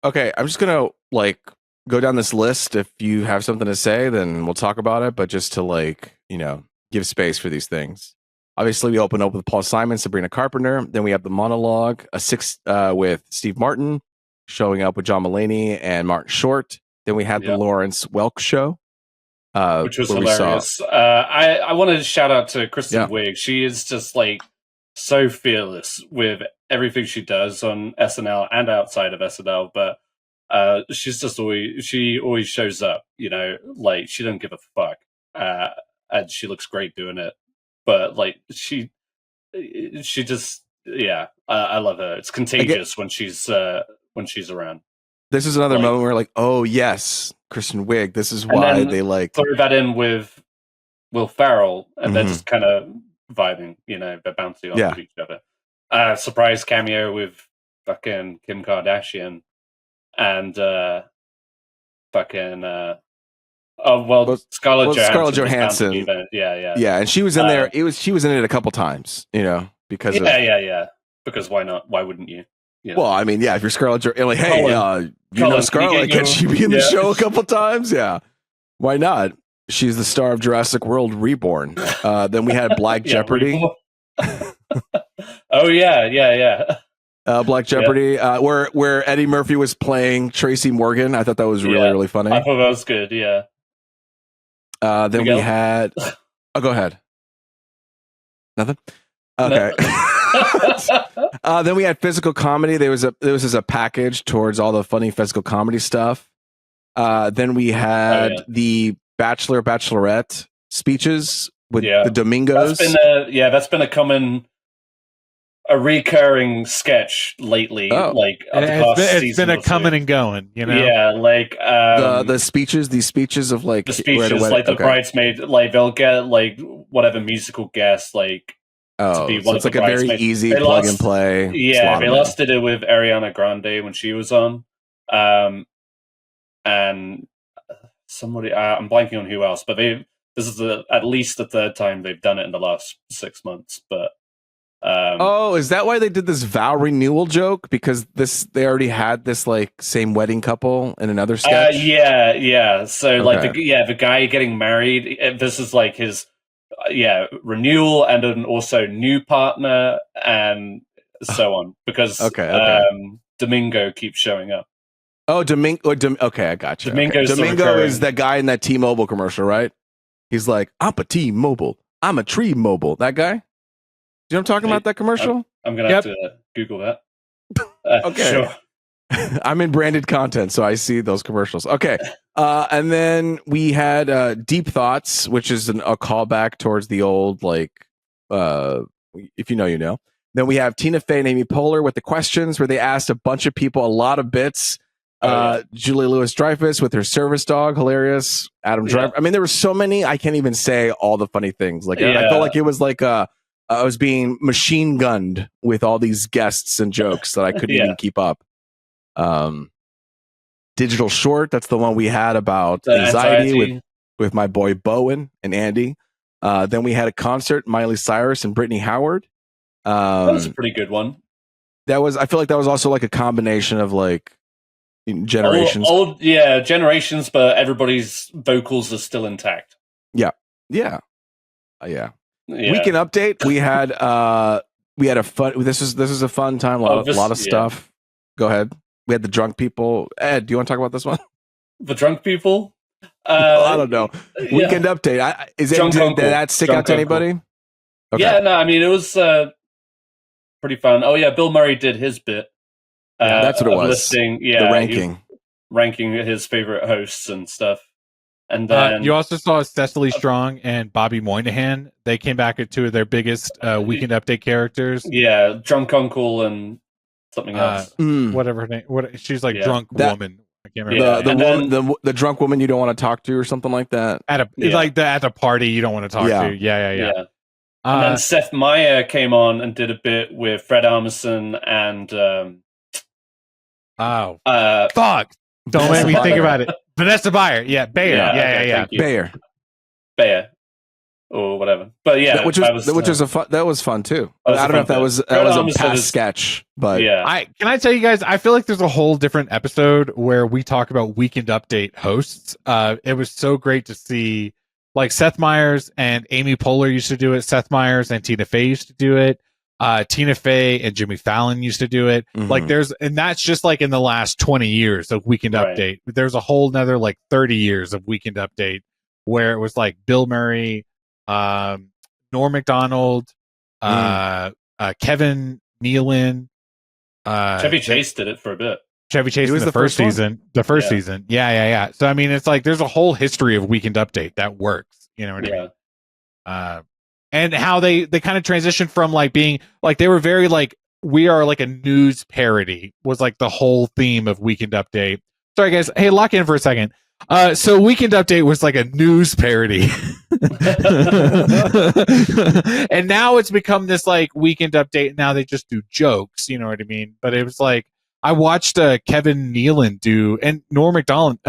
Okay, I'm just gonna like go down this list. If you have something to say, then we'll talk about it. But just to like, give space for these things. Obviously, we open up with Paul Simon, Sabrina Carpenter. Then we have the monologue, with Steve Martin showing up with John Mulaney and Martin Short. Then we had the Lawrence Welk show, which was hilarious. I wanted to shout out to Kristen Wiig. She is just like so fearless with everything she does on SNL and outside of SNL, but she's just always shows up, like she doesn't give a fuck, and she looks great doing it. But like she just I love her. It's contagious when she's around. This is another moment where like, oh yes, Kristen Wiig. This is why they like throw that in with Will Ferrell, and they're just kind of vibing. They're bouncing off of each other. Surprise cameo with fucking Kim Kardashian and Scarlett Johansson. Yeah, and she was in there. She was in it a couple times, because because why not? Why wouldn't you? Well, I mean, if you're Scarlett, like, hey, Scarlett, can she be in the show a couple times? Yeah, why not? She's the star of Jurassic World Reborn. Then we had Black Jeopardy. Oh yeah. Black Jeopardy, where Eddie Murphy was playing Tracy Morgan. I thought that was really funny. I thought that was good. Yeah. Then we had. Oh, go ahead. Nothing. Okay. Then we had physical comedy. There was a package towards all the funny physical comedy stuff. Then we had the Bachelorette speeches with the Domingos. That's been a recurring sketch lately. It's been a coming and going. Yeah, like these speeches of like the speeches, like the bridesmaid, like they'll get like whatever musical guest, like. Oh, so it's like a very easy plug and play. Yeah, they last did it with Ariana Grande when she was on, and somebody I'm blanking on who else, but this is at least the third time they've done it in the last 6 months. But is that why they did this vow renewal joke? Because they already had this like same wedding couple in another sketch. Yeah. So like the guy getting married. This is like his. Renewal and then also new partner and so on because Domingo keeps showing up. Oh, Domingo. Okay, I got you. Domingo is that guy in that T-Mobile commercial, right? He's like, I'm a T-Mobile. I'm a tree mobile. That guy? You know what I'm talking about, that commercial? I'm going to have to Google that. Okay. Sure. I'm in branded content, so I see those commercials. Okay. And then we had Deep Thoughts, which is a callback towards the old, like, if you know, you know. Then we have Tina Fey and Amy Poehler with the questions where they asked a bunch of people a lot of bits. Julia Louis-Dreyfus with her service dog, hilarious. Adam Driver. I mean, there were so many. I can't even say all the funny things. Like, I felt like it was like I was being machine gunned with all these guests and jokes that I couldn't even keep up. Digital Short, that's the one we had about anxiety with my boy Bowen and Andy. Then we had a concert, Miley Cyrus and Brittany Howard. That was a pretty good one. I feel like that was also like a combination of like generations. Generations, but everybody's vocals are still intact. Yeah. Weekend update. We had a fun. This is a fun time. A lot of stuff. Go ahead. We had the drunk people. Ed, do you want to talk about this one? The drunk people? I don't know. Weekend update. Did that stick out to anybody? Okay. Yeah, no, I mean, it was pretty fun. Oh, yeah, Bill Murray did his bit. That's what it was. Listing, the ranking his favorite hosts and stuff. And then you also saw Cecily Strong and Bobby Moynihan. They came back at two of their biggest Weekend Update characters. Yeah, Drunk Uncle and something else. Whatever her name. She's like drunk woman. I can't remember. The drunk woman you don't want to talk to or something like that. At the party you don't want to talk to. Yeah. And then Seth Meyer came on and did a bit with Fred Armisen and fuck. Don't make me think about it. Vanessa Bayer. Yeah, Bayer. Yeah. Bayer. Or whatever. But yeah, that was fun too. I don't know if that was a past sketch, but yeah. Can I tell you guys? I feel like there's a whole different episode where we talk about Weekend Update hosts. It was so great to see, like Seth Meyers and Amy Poehler used to do it. Seth Meyers and Tina Fey used to do it. Tina Fey and Jimmy Fallon used to do it. Mm-hmm. Like and that's just like in the last 20 years of Weekend Update. There's a whole nother like 30 years of Weekend Update where it was like Bill Murray, Norm Macdonald, Kevin Nealon, Chevy Chase did it for a bit. Chevy Chase was the first season. The first season. Yeah. So I mean, it's like there's a whole history of Weekend Update that works. You know what I mean? And how they kind of transitioned from like being like they were very like we are like a news parody was like the whole theme of Weekend Update. Sorry guys, hey, lock in for a second. So Weekend Update was like a news parody. And now it's become this like Weekend Update. Now they just do jokes, you know what I mean? But it was like I watched Kevin Nealon do and Norm Macdonald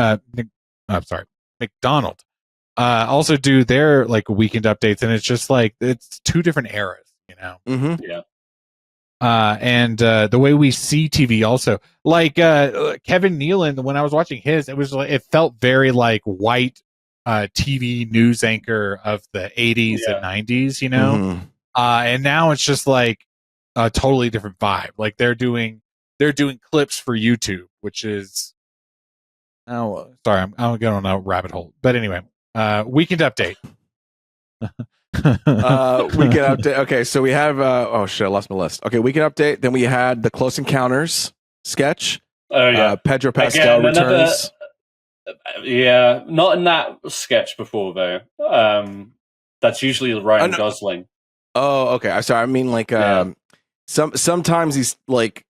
McDonald also do their like Weekend Updates, and it's just like it's two different eras, you know. Mm-hmm. Yeah. And the way we see TV also, like Kevin Nealon, when I was watching his, it felt very like white TV news anchor of the 80s and 90s, you know. Mm-hmm. And now it's just like a totally different vibe. Like they're doing clips for YouTube, which is sorry, I'm going on a rabbit hole, but anyway. Weekend Update. Weekend Update. Okay, so we have oh shit, I lost my list. Okay, Weekend Update. Then we had the Close Encounters sketch. Oh yeah, Pedro Pascal returns. Not in that sketch before though. That's usually Ryan Gosling. Oh, okay. I'm sorry. I mean, like, sometimes he's like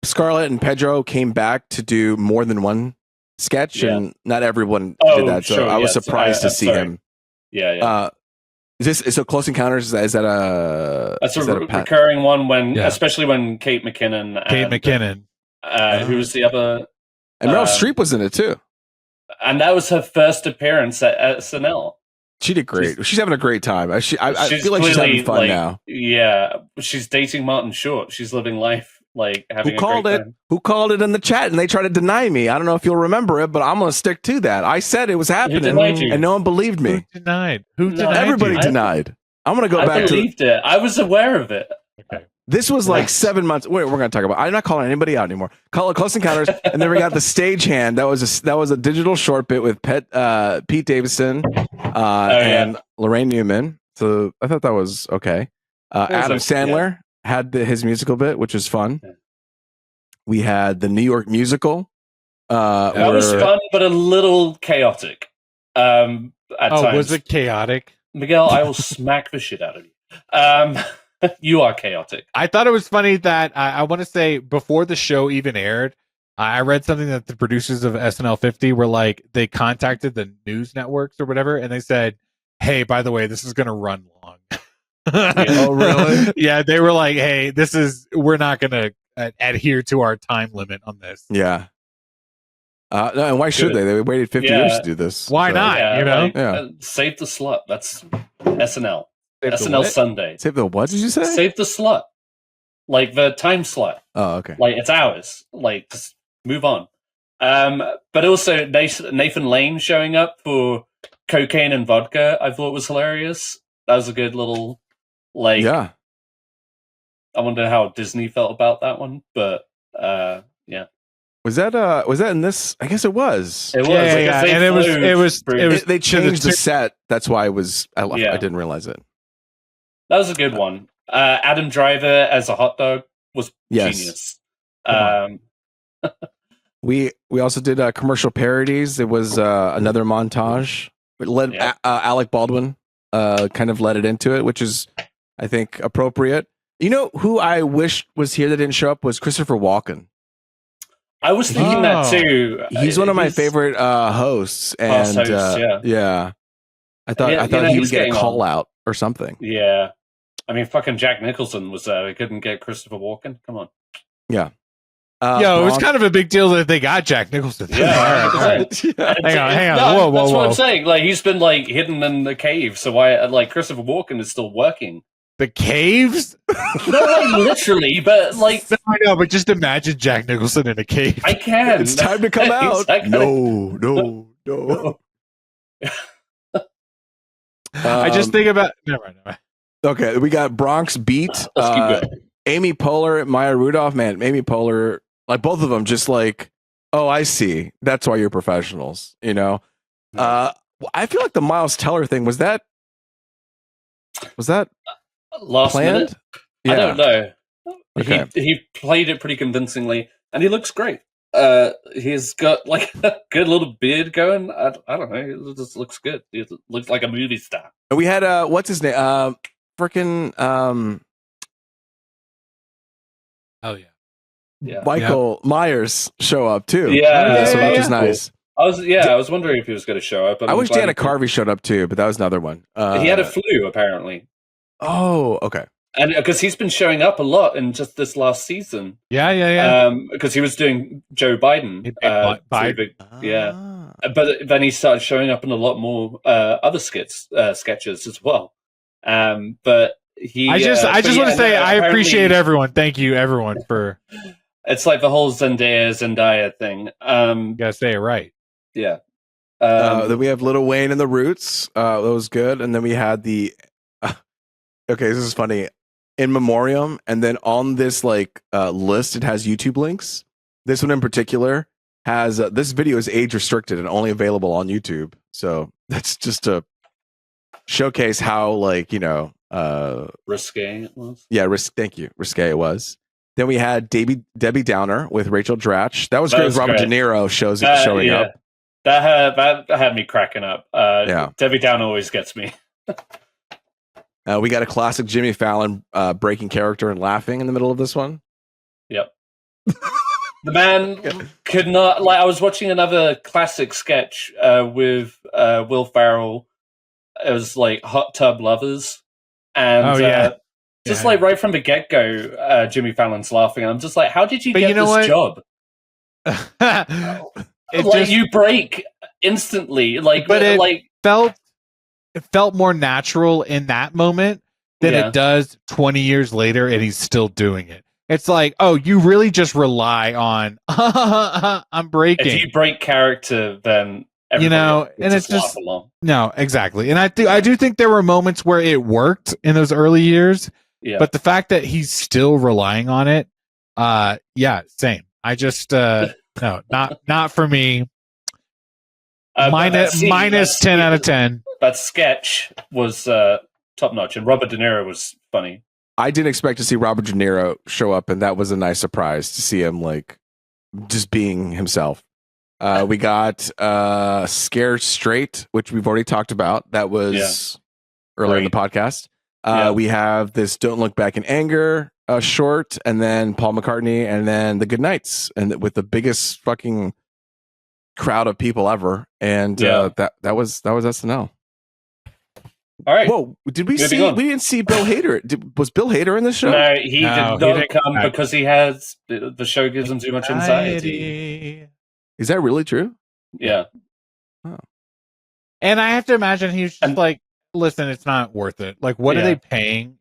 Scarlett and Pedro came back to do more than one sketch, and not everyone did that. So I was surprised to see him. Yeah. Is this so? Close Encounters? Is that a? That's a recurring one when, especially when Kate McKinnon, who was the other, and Meryl Streep was in it too, and that was her first appearance at SNL. She did great. She's having a great time. I feel like she's having fun now. Yeah, she's dating Martin Short. She's living life. Like having Who called it in the chat, and they tried to deny me. I don't know if you'll remember it, but I'm going to stick to that. I said it was happening, and no one believed me. Who denied? Everybody denied. I'm going to go back to. I believed it. I was aware of it. Okay. This was like 7 months. Wait, we're going to talk about. I'm not calling anybody out anymore. Call it Close Encounters, and then we got the Stagehand. That was a digital short bit with Pete Davidson and Lorraine Newman. So I thought that was okay. Adam Sandler had his musical bit, which was fun. We had the New York musical. That was fun, but a little chaotic. At times. Was it chaotic? Miguel, I will smack the shit out of you. You are chaotic. I thought it was funny that I want to say before the show even aired, I read something that the producers of SNL 50 were like, they contacted the news networks or whatever, and they said, hey, by the way, this is going to run long. Oh, really? Yeah, they were like, hey, we're not going to adhere to our time limit on this. Yeah. No, and why should they? They waited 50 years to do this. Why not? Save the slut. That's SNL. SNL Sunday. Save the what did you say? Save the slut. Like the time slot. Oh, okay. Like it's ours. Like just move on. But also Nathan Lane showing up for Cocaine and Vodka, I thought was hilarious. That was a good little I wonder how Disney felt about that one, but yeah. Was that in this? I guess it was. It was. And it was. They changed the set. That's why it was. I didn't realize it. That was a good one. Adam Driver as a hot dog was genius. We also did commercial parodies. It was another montage. Alec Baldwin kind of led it into it, which is, I think, appropriate. You know who I wish was here that didn't show up was Christopher Walken. I was thinking that too. He's one of my favorite hosts, and I thought he would get a call out or something. Yeah, I mean, fucking Jack Nicholson was there. They couldn't get Christopher Walken. Come on. Yeah. It was kind of a big deal that they got Jack Nicholson. Yeah, hang on. No, whoa. That's what I'm saying. Like, he's been like hidden in the cave, so why? Like, Christopher Walken is still working. The caves? Not like literally, but like. No, I know, but just imagine Jack Nicholson in a cave. I can. It's time to come out. Exactly. No. I just think about. Never mind. Okay, we got Bronx Beat. Let's keep going. Amy Poehler, Maya Rudolph. Man, Amy Poehler, like both of them, just like, oh, I see. That's why you're professionals. You know. I feel like the Miles Teller thing was that last planned? minute. Yeah. I don't know. Okay. He played it pretty convincingly, and he looks great. He's got like a good little beard going. I don't know. It just looks good. He looks like a movie star. And we had what's his name? Freaking Michael Myers show up too. Yeah, which is nice. I was wondering if he was going to show up. I wish Dana Carvey showed up too, but that was another one. He had a flu apparently. Oh, okay. And because he's been showing up a lot in just this last season. Yeah. Because he was doing Joe Biden. But then he started showing up in a lot more other sketches as well. But he. I just want to say I appreciate everyone. Thank you, everyone, for. It's like the whole Zendaya thing. You gotta say it right. Yeah. Then we have Lil Wayne and the Roots. That was good. And then we had the. Okay, this is funny. In memoriam, and then on this list, it has YouTube links. This one in particular has this video is age restricted and only available on YouTube. So that's just to showcase how risque it was. Yeah, thank you, risque it was. Then we had Debbie Downer with Rachel Dratch. That was great. Robert De Niro showing up. That had me cracking up. Debbie Downer always gets me. We got a classic Jimmy Fallon breaking character and laughing in the middle of this one. Yep. The man could not... Like, I was watching another classic sketch with Will Ferrell. It was like Hot Tub Lovers. And like right from the get-go, Jimmy Fallon's laughing. And I'm just like, how did you get this job? You break instantly. It felt more natural in that moment than it does 20 years later, and he's still doing it. It's like, oh, you really just rely on I'm breaking. If you break character, then and it's just no, exactly. And I do think there were moments where it worked in those early years. Yeah. But the fact that he's still relying on it, same. I just no, not for me. Minus 10 out of 10. That sketch was top notch, and Robert De Niro was funny. I didn't expect to see Robert De Niro show up, and that was a nice surprise to see him just being himself. We got Scared Straight, which we've already talked about. That was earlier in the podcast. We have this Don't Look Back in Anger short, and then Paul McCartney, and then The Good Nights, and with the biggest fucking crowd of people ever. And that was SNL. All right. Whoa! Did we see? We didn't see Bill Hader. Was Bill Hader in this show? No, he did not come because he has the show gives him too much anxiety. Is that really true? Yeah. Oh. And I have to imagine he's just like, listen, it's not worth it. Like, what are they paying?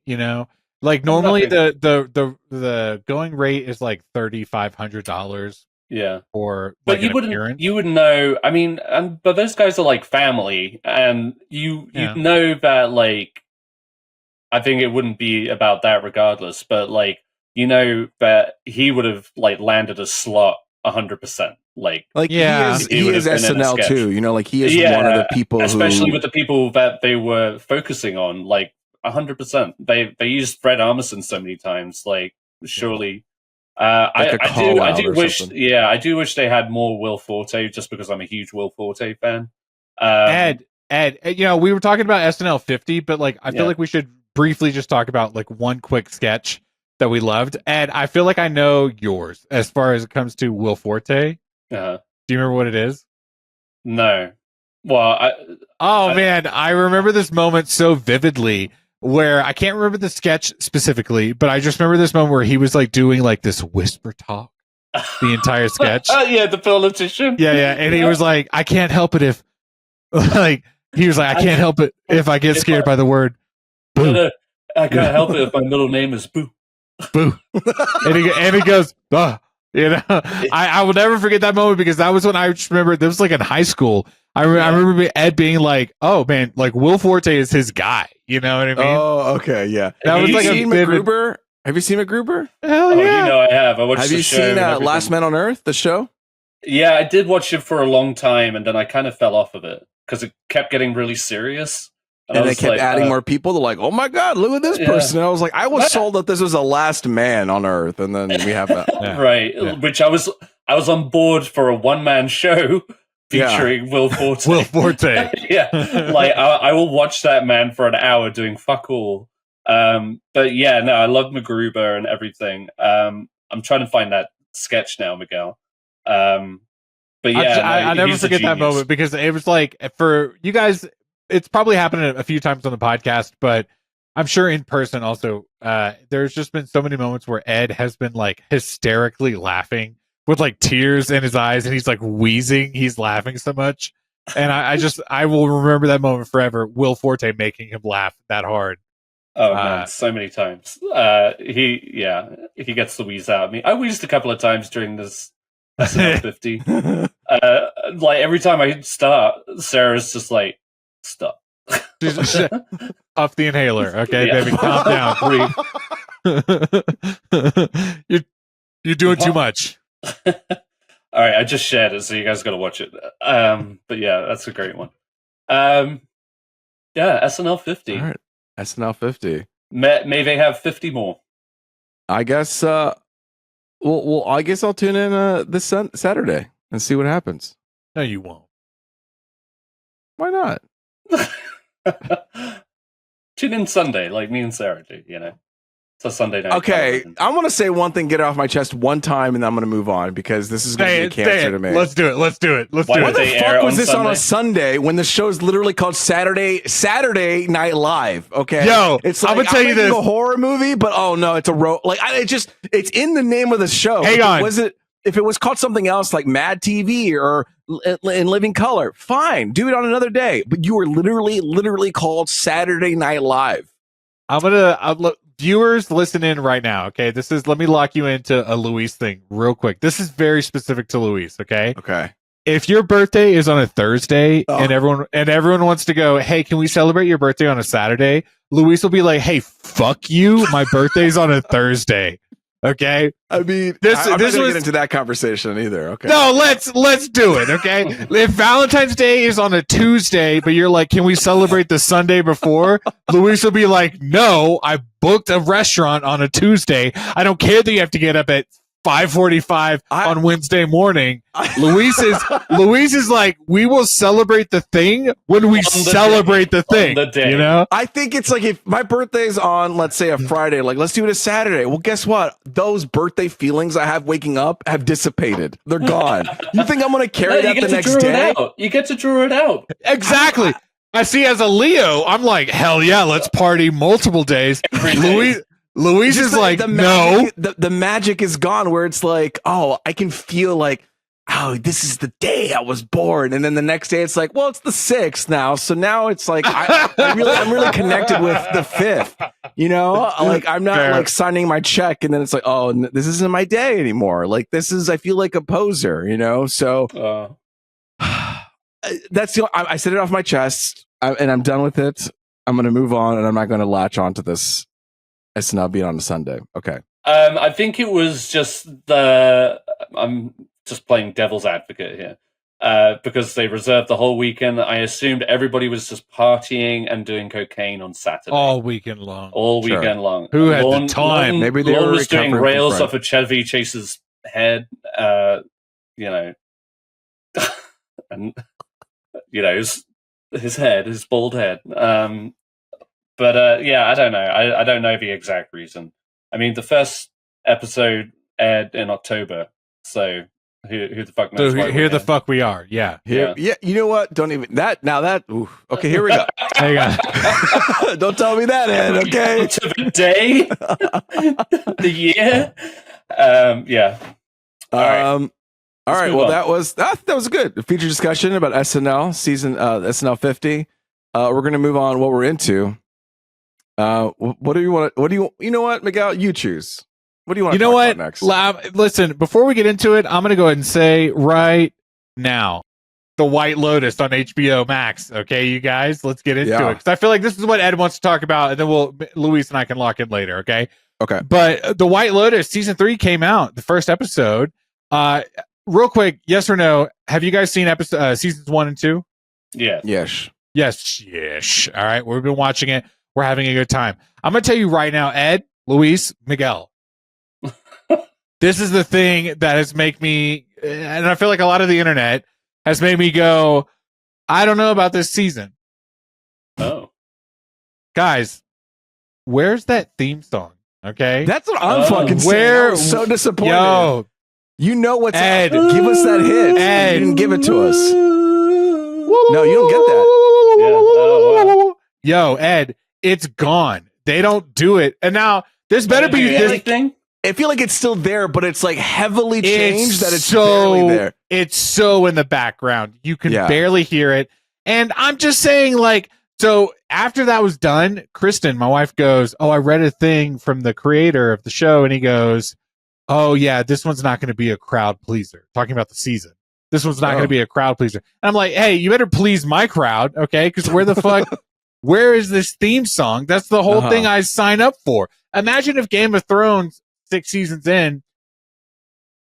Like normally the going rate is like $3,500. Yeah, but you wouldn't know. I mean, but those guys are like family, and you know that I think it wouldn't be about that regardless. But that he would have landed a slot 100%. He is SNL too. He is one of the people, especially with the people that they were focusing on. 100%. They used Fred Armisen so many times. Surely. I do wish they had more Will Forte, just because I'm a huge Will Forte fan. Ed, we were talking about SNL 50, but I feel like we should briefly just talk about one quick sketch that we loved. Ed, I feel like I know yours as far as it comes to Will Forte. Do you remember what it is? No. Well, man, I remember this moment so vividly. Where I can't remember the sketch specifically, but I just remember this moment where he was doing this whisper talk. the entire sketch. Yeah, the politician. Yeah, and he was like, I can't help it if, like, he was like, I can't help it if I get scared by the word boo. I can't help it if my middle name is Boo. Boo. and he goes, you know, I will never forget that moment because that was when I just remember, this was like in high school. I remember Ed being like, oh man, like Will Forte is his guy. You know what I mean? Oh, okay, yeah. That was like seen MacGruber? Have you seen MacGruber? Hell yeah. You know I have. I watched Have the you show seen Last Man on Earth, the show? Yeah, I did watch it for a long time, and then I kind of fell off of it because it kept getting really serious. And they kept adding more people. They're like, oh my God, look at this person. And I was like, I was sold that this was the last man on Earth. And then we have that. Right. Yeah. Which I was on board for a one-man show featuring Will Forte. Will Forte. Yeah. Like, I will watch that man for an hour doing fuck all. But yeah, no, I love MacGruber and everything. I'm trying to find that sketch now, Miguel. But yeah, I never forget that moment because it was like, for you guys, it's probably happened a few times on the podcast, but I'm sure in person also, there's just been so many moments where Ed has been like hysterically laughing with like tears in his eyes and he's like wheezing. He's laughing so much. And I will remember that moment forever. Will Forte making him laugh that hard. Oh man, so many times. He gets the wheeze out of me. I wheezed a couple of times during this SNL 50. Like every time I start, Sarah's just like, stop. Off the inhaler, okay, baby, calm down. You're doing too much. All right, I just shared it, so you guys got to watch it. But yeah, that's a great one. Yeah, SNL 50. All right. SNL 50. May they have 50 more. I guess. Well, I guess I'll tune in this Saturday and see what happens. No, you won't. Why not? Tune in Sunday, like me and Sarah do. You know, it's a Sunday night. Okay, I'm going to say one thing, get it off my chest one time, and then I'm going to move on because this is going to be cancer to me. Let's do it. Why the fuck was this on a Sunday when the show's literally called Saturday Night Live? Okay, yo, it's like, I'm gonna tell you this: a horror movie, but oh no, it's a like it's in the name of the show. Hang on, if it was called something else like Mad TV or In Living Color, fine, do it on another day. But you were literally called Saturday Night Live. Viewers, listen in right now. Okay, let me lock you into a Luis thing real quick. This is very specific to Luis. Okay. If your birthday is on a Thursday and everyone wants to go, hey, can we celebrate your birthday on a Saturday? Luis will be like, hey, fuck you. My birthday's on a Thursday. Okay. I mean, I'm not gonna get into that conversation either. Okay. No, let's do it. Okay. If Valentine's Day is on a Tuesday, but you're like, can we celebrate the Sunday before? Luis will be like, no, I booked a restaurant on a Tuesday. I don't care that you have to get up at 5:45 on Wednesday morning. Luis is like, we will celebrate the thing when we celebrate the thing. You know? I think it's like if my birthday's on, let's say a Friday, like let's do it a Saturday. Well, guess what? Those birthday feelings I have waking up have dissipated. They're gone. You think I'm going to carry that the next day? You get to draw it out. Exactly. I see as a Leo, I'm like, hell yeah, let's party multiple days. Luis is like, no. The magic is gone where it's like, oh, I can feel like, oh, this is the day I was born. And then the next day it's like, well, it's the 6th now. So now it's like, I'm really connected with the 5th, you know, like I'm not like signing my check. And then it's like, oh, this isn't my day anymore. Like I feel like a poser, you know? So that's I said it off my chest and I'm done with it. I'm going to move on and I'm not going to latch onto this. It's not being on a Sunday. Okay. I think it was just I'm just playing devil's advocate here. Because they reserved the whole weekend. I assumed everybody was just partying and doing cocaine on Saturday. All weekend long. Weekend long. Who had the time? Maybe they were was doing rails off of Chevy Chase's head. You know. And, you know, his head, his bald head. But yeah, I don't know. I don't know the exact reason. I mean, the first episode aired in October, so who the fuck knows? So here the fuck we are. Yeah. Yeah. You know what? Don't even that. Now that. Ooh, okay, here we go. Hang on. Don't tell me that, Ed. Okay. To the day, the year. Yeah. All right. All right. Well, that was good. A feature discussion about SNL season SNL 50. We're gonna move on. What we're into. What do you want? You know what, Miguel? You choose. What do you want to talk about next? Listen, before we get into it, I'm gonna go ahead and say right now, The White Lotus on HBO Max. Okay, you guys, let's get into it because I feel like this is what Ed wants to talk about, and then Luis and I can lock in later. Okay. Okay. But The White Lotus season 3 came out, the first episode. Real quick, yes or no? Have you guys seen seasons 1 and 2? Yeah. Yes. All right, we've been watching it. We're having a good time. I'm gonna tell you right now, Ed, Luis, Miguel. This is the thing that has made me, and I feel like a lot of the internet has made me go, I don't know about this season. Oh. Guys, where's that theme song? Okay. That's what I'm fucking saying. I'm so disappointed. Yo, you know what's Ed, give us that hit. Ed, you didn't give it to us. No, you don't get that. Yeah. Oh, wow. Yo, Ed, it's gone. They don't do it. And now this better be this thing. I feel like it's still there, but it's like heavily changed that it's barely there. It's so in the background. You can barely hear it. And I'm just saying, like, so after that was done, Kristen, my wife, goes, "Oh, I read a thing from the creator of the show," and he goes, "Oh yeah, this one's not going to be a crowd pleaser." Talking about the season. This one's not going to be a crowd pleaser. And I'm like, hey, you better please my crowd, okay? Because where the fuck, where is this theme song? That's the whole thing I sign up for. Imagine if Game of Thrones 6 seasons in,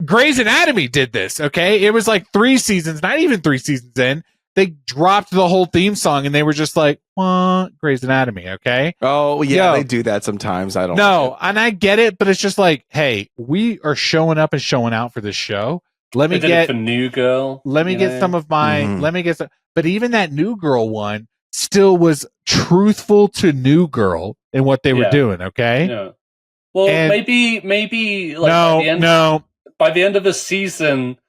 Grey's Anatomy did this, okay? It was like 3 seasons, not even 3 seasons in. They dropped the whole theme song and they were just like, Grey's Anatomy, okay? Oh, yeah, they do that sometimes. I don't know. And I get it, but it's just like, hey, we are showing up and showing out for this show. Let me get the New Girl. Let me get some of my, let me get some, but even that New Girl one still was truthful to New Girl in what they were doing, okay? Yeah. Well, and maybe like by the end of the season,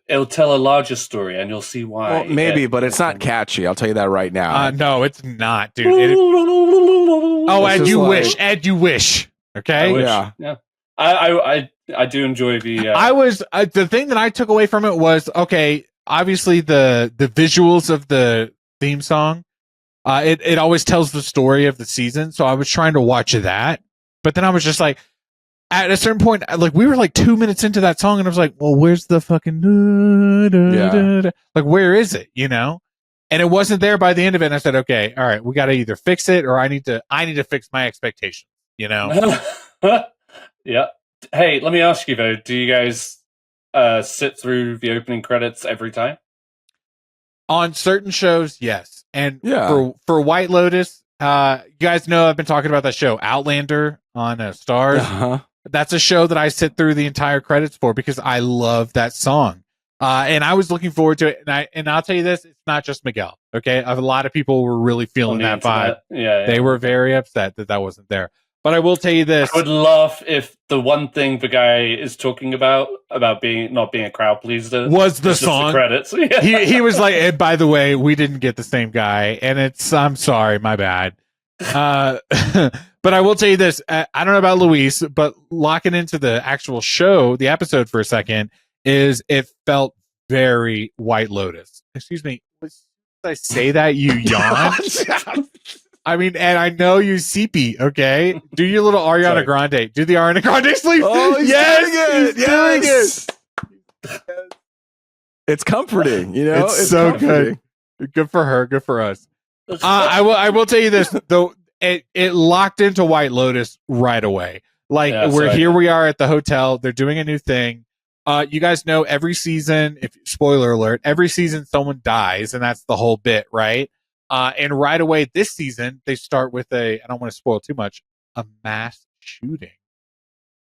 it'll tell a larger story, and you'll see why. Well, maybe, but it's not catchy. I'll tell you that right now. No, it's not, dude. Ed, you wish. Ed, you wish. Okay. Yeah. I do enjoy the. The thing that I took away from it was, okay, obviously the visuals of the theme song. It always tells the story of the season, so I was trying to watch that. But then I was just like, at a certain point, like we were like 2 minutes into that song, and I was like, well, where's the fucking like where is it? You know? And it wasn't there by the end of it. And I said, okay, all right, we got to either fix it or I need to fix my expectations. You know? Yeah. Hey, let me ask you though: do you guys sit through the opening credits every time? On certain shows, yes. And for White Lotus, you guys know I've been talking about that show Outlander on Starz. That's a show that I sit through the entire credits for because I love that song. And I was looking forward to it. And I'll tell you this, it's not just Miguel. Okay. A lot of people were really feeling that vibe. Yeah. They were very upset that wasn't there. But I will tell you this. I would laugh if the one thing the guy is talking about not being a crowd pleaser was the song. The credits. He was like, hey, by the way, we didn't get the same guy. And I'm sorry, my bad. But I will tell you this. I don't know about Luis, but locking into the actual show, the episode for a second, is it felt very White Lotus. Excuse me. Did I say that? You yawn? I mean, and I know you CP, okay? Do your little Ariana Grande. Do the Ariana Grande sleep. Oh, yes! Yes! It's comforting, you know? It's so comforting. Good for her. Good for us. I will tell you this, though. It locked into White Lotus right away. Like, here we are at the hotel. They're doing a new thing. You guys know every season, spoiler alert, every season someone dies, and that's the whole bit, right? And right away this season, they start with I don't want to spoil too much, a mass shooting.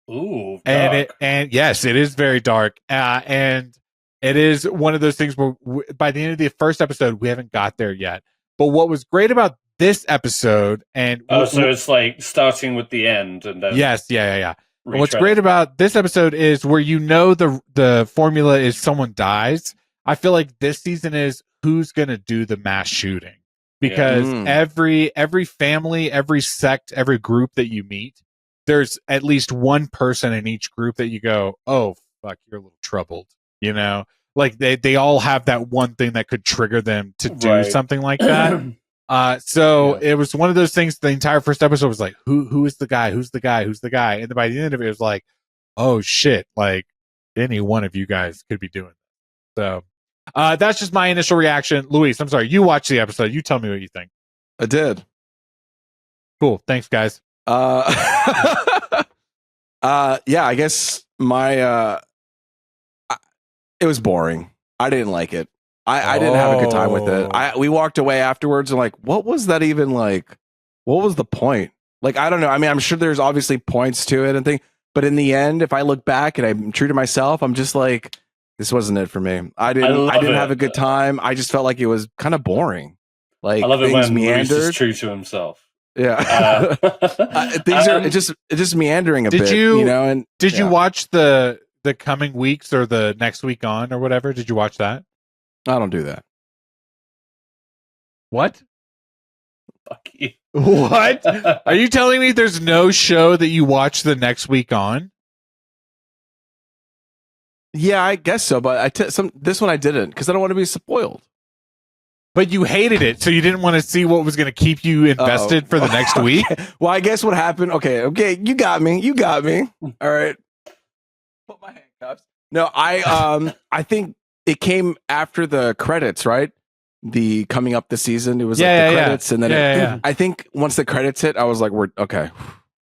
Ooh, dark. And yes, it is very dark. And it is one of those things where by the end of the first episode, we haven't got there yet. But what was great about this episode so it's like starting with the end and then yes, yeah. And what's great about this episode is where the formula is someone dies. I feel like this season is who's gonna do the mass shooting. Because every family, every sect, every group that you meet, there's at least one person in each group that you go, oh, fuck, you're a little troubled, you know? Like they all have that one thing that could trigger them to do something like that. So it was one of those things. The entire first episode was like, who is the guy? Who's the guy? Who's the guy? And then by the end of it, it was like, oh shit, like any one of you guys could be doing that. So that's just my initial reaction. Luis, I'm sorry, you watched the episode. You tell me what you think. I did. Cool. Thanks, guys. Yeah, I guess it was boring. I didn't like it. I didn't have a good time with it. We walked away afterwards and like, what was that even like? What was the point? Like, I don't know. I mean, I'm sure there's obviously points to it and things, but in the end, if I look back and I'm true to myself, I'm just like, this wasn't it for me. I didn't have a good time. I just felt like it was kind of boring. Like, I love it when meandered. Luis is true to himself. Yeah, things are just meandering a bit. You know, and did you watch the coming weeks or the next week on or whatever? Did you watch that? I don't do that. What? Fuck you. What? Are you telling me there's no show that you watch the next week on? Yeah, I guess so, but this one I didn't because I don't want to be spoiled. But you hated it, so you didn't want to see what was going to keep you invested for the next week? Well, I guess what happened... Okay, you got me. All right. Put my handcuffs. No, I think it came after the credits, right? The coming up this season, it was the credits, and then I think once the credits hit, I was like, "We're okay.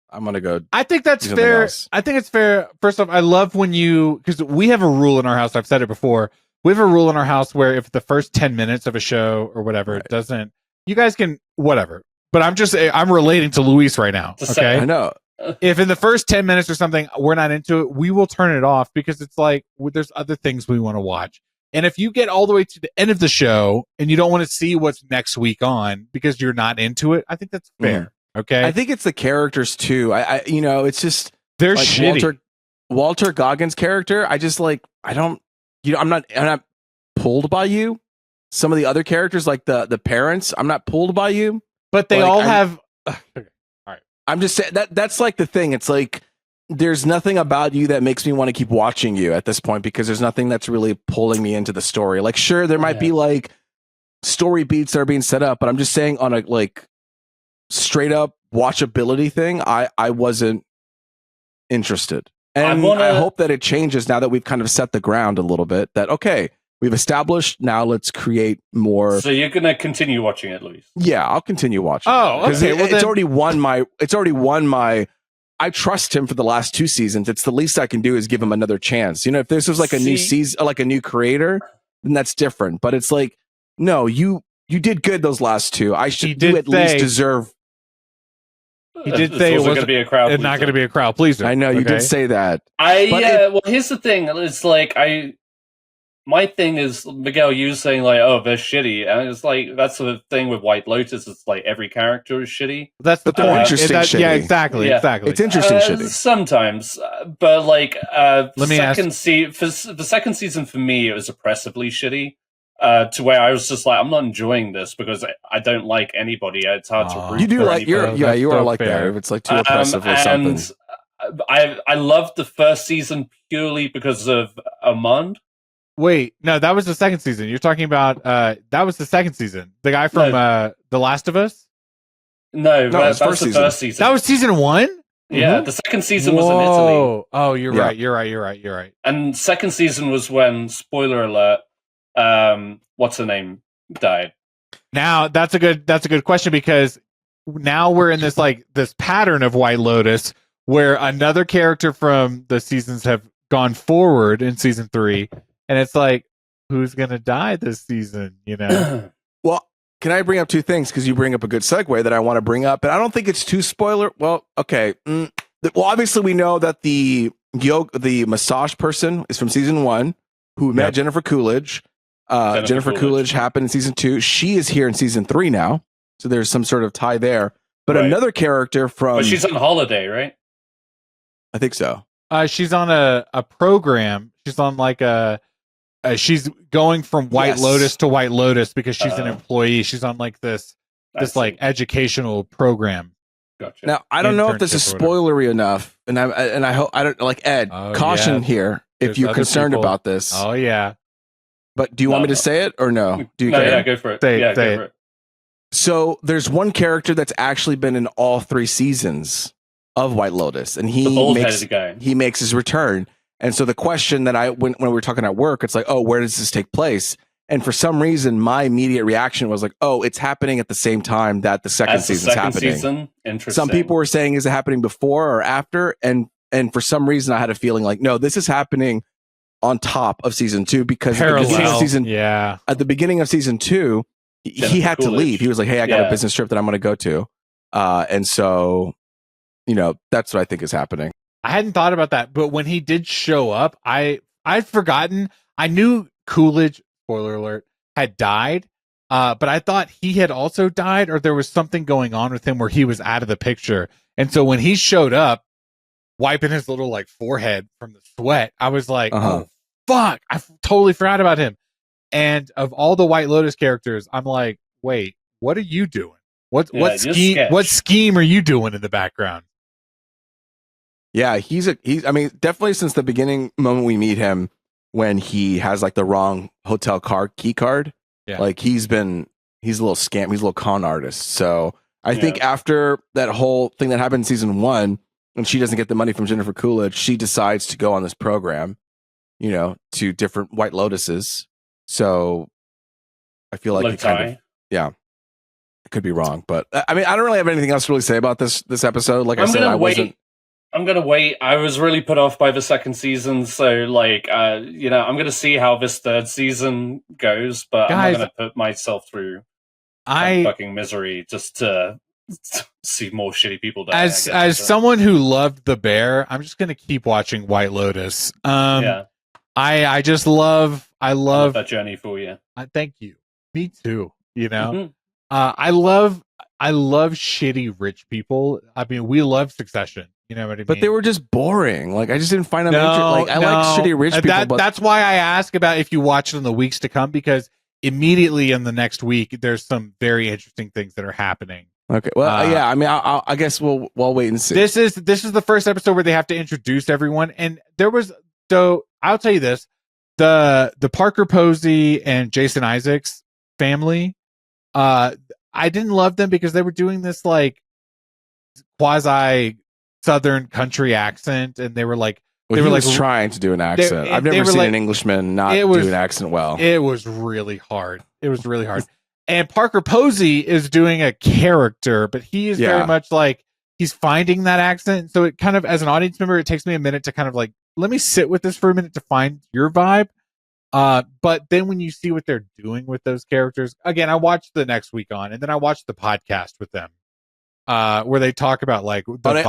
I'm gonna go." I think that's fair. I think it's fair. First off, I love when because we have a rule in our house. I've said it before. We have a rule in our house where if the first 10 minutes of a show or whatever doesn't, you guys can whatever. But I'm relating to Luis right now. Okay, I know. If in the first 10 minutes or something we're not into it, we will turn it off because it's like there's other things we want to watch. And if you get all the way to the end of the show and you don't want to see what's next week on because you're not into it, I think that's fair. Okay. I think it's the characters too. I it's just they're like shitty. Walter Goggins' character. I just like I'm not pulled by you. Some of the other characters, like the parents, I'm not pulled by you. But they all have. Okay. All right. I'm just saying that's like the thing. It's like there's nothing about you that makes me want to keep watching you at this point because there's nothing that's really pulling me into the story. Like, sure, there might be like story beats that are being set up, but I'm just saying on a like straight up watchability thing, I wasn't interested. And I hope that it changes now that we've kind of set the ground a little bit that, okay, we've established, now let's create more. So you're going to continue watching it, Luis? Yeah, I'll continue watching. Oh, okay. It's already won my, I trust him for the last 2 seasons. It's the least I can do is give him another chance. You know, if this was like a new season, like a new creator, then that's different. But it's like, no, you did good those last 2. You at least deserve. He did say it wasn't going to be a crowd. It's not going to be a crowd pleaser. I know you did say that. Well, here's the thing. It's like my thing is Miguel. You saying like, oh, they're shitty, and it's like that's the thing with White Lotus. It's like every character is shitty. That's the point. Interesting. Shitty. Yeah, exactly. It's interesting. Shitty sometimes, but like the second season for me, it was oppressively shitty. To where I was just like, I'm not enjoying this because I don't like anybody. It's hard to root. You do like you are like fair. that. If it's like too oppressive or something. I loved the first season purely because of Armand. Wait, no, that was the second season. You're talking about that was the second season. The guy from The Last of Us? No, that was the first season. That was season 1? Yeah, the second season was in Italy. Oh, you're right. And second season was when, spoiler alert, what's her name died. Now that's a good question because now we're in this pattern of White Lotus where another character from the seasons have gone forward in season 3, and it's like, who's gonna die this season? You know. Well, can I bring up 2 things because you bring up a good segue that I want to bring up, and I don't think it's too spoiler. Well, okay. Well, obviously we know that the massage person is from season 1 who met Jennifer Coolidge. Jennifer Coolidge happened in season 2. She is here in season 3 now, so there's some sort of tie there. But another character from, but she's on holiday, right? I think so. She's on a program. She's on like she's going from White Lotus to White Lotus because she's an employee. She's on like this like educational program. Gotcha. Now I don't know if this is spoilery enough, and I hope I don't like Ed. Caution here. if you're concerned about this. Oh yeah. But do you want me to say it or no? Do you care? Yeah, go for it. Say go it. for it. So there's one character that's actually been in all 3 seasons of White Lotus, and he makes his return. And so the question that when we were talking at work, it's like, oh, where does this take place? And for some reason, my immediate reaction was like, oh, it's happening at the same time that the second season's happening. Interesting. Some people were saying, is it happening before or after? And for some reason, I had a feeling like, no, this is happening on top of season 2 because at the beginning of season 2, he had to leave. He was like, hey, I got a business trip that I'm going to go to. And so, that's what I think is happening. I hadn't thought about that, but when he did show up, I'd forgotten. I knew Coolidge, spoiler alert, had died, but I thought he had also died, or there was something going on with him where he was out of the picture. And so when he showed up, wiping his little forehead from the sweat, I was like, oh, fuck, I totally forgot about him. And of all the White Lotus characters, I'm like, wait, what are you doing? What scheme are you doing in the background? Yeah, he's definitely since the beginning moment we meet him when he has the wrong hotel key card. Yeah. He's a little scam, he's a little con artist. So I think after that whole thing that happened in season 1, when she doesn't get the money from Jennifer Coolidge, she decides to go on this program, to different White Lotuses. So I feel like I could be wrong, but I don't really have anything else to really say about this episode. Like I said, I'm gonna wait. I was really put off by the second season, so I'm gonna see how this third season goes, but I'm not gonna put myself through fucking misery just to see more shitty people die. As someone who loved The Bear, I'm just gonna keep watching White Lotus. I love that journey for you. Thank you. Me too. Mm-hmm. I love shitty rich people. I mean, we love Succession. You know what I mean? But they were just boring. I just didn't find them interesting. I like shitty rich people. But that's why I ask about if you watch it in the weeks to come, because immediately in the next week, there's some very interesting things that are happening. Okay. Well, I guess we'll wait and see. This is the first episode where they have to introduce everyone, and I'll tell you this: the Parker Posey and Jason Isaacs family, I didn't love them because they were doing this quasi Southern country accent, and they were trying to do an accent. I've never seen an Englishman not do an accent well. It was really hard. And Parker Posey is doing a character, but he is very much he's finding that accent. So it kind of, as an audience member, it takes me a minute to kind of let me sit with this for a minute to find your vibe. But then when you see what they're doing with those characters, again, I watched the next week on, and then I watched the podcast with them, where they talk about good. That's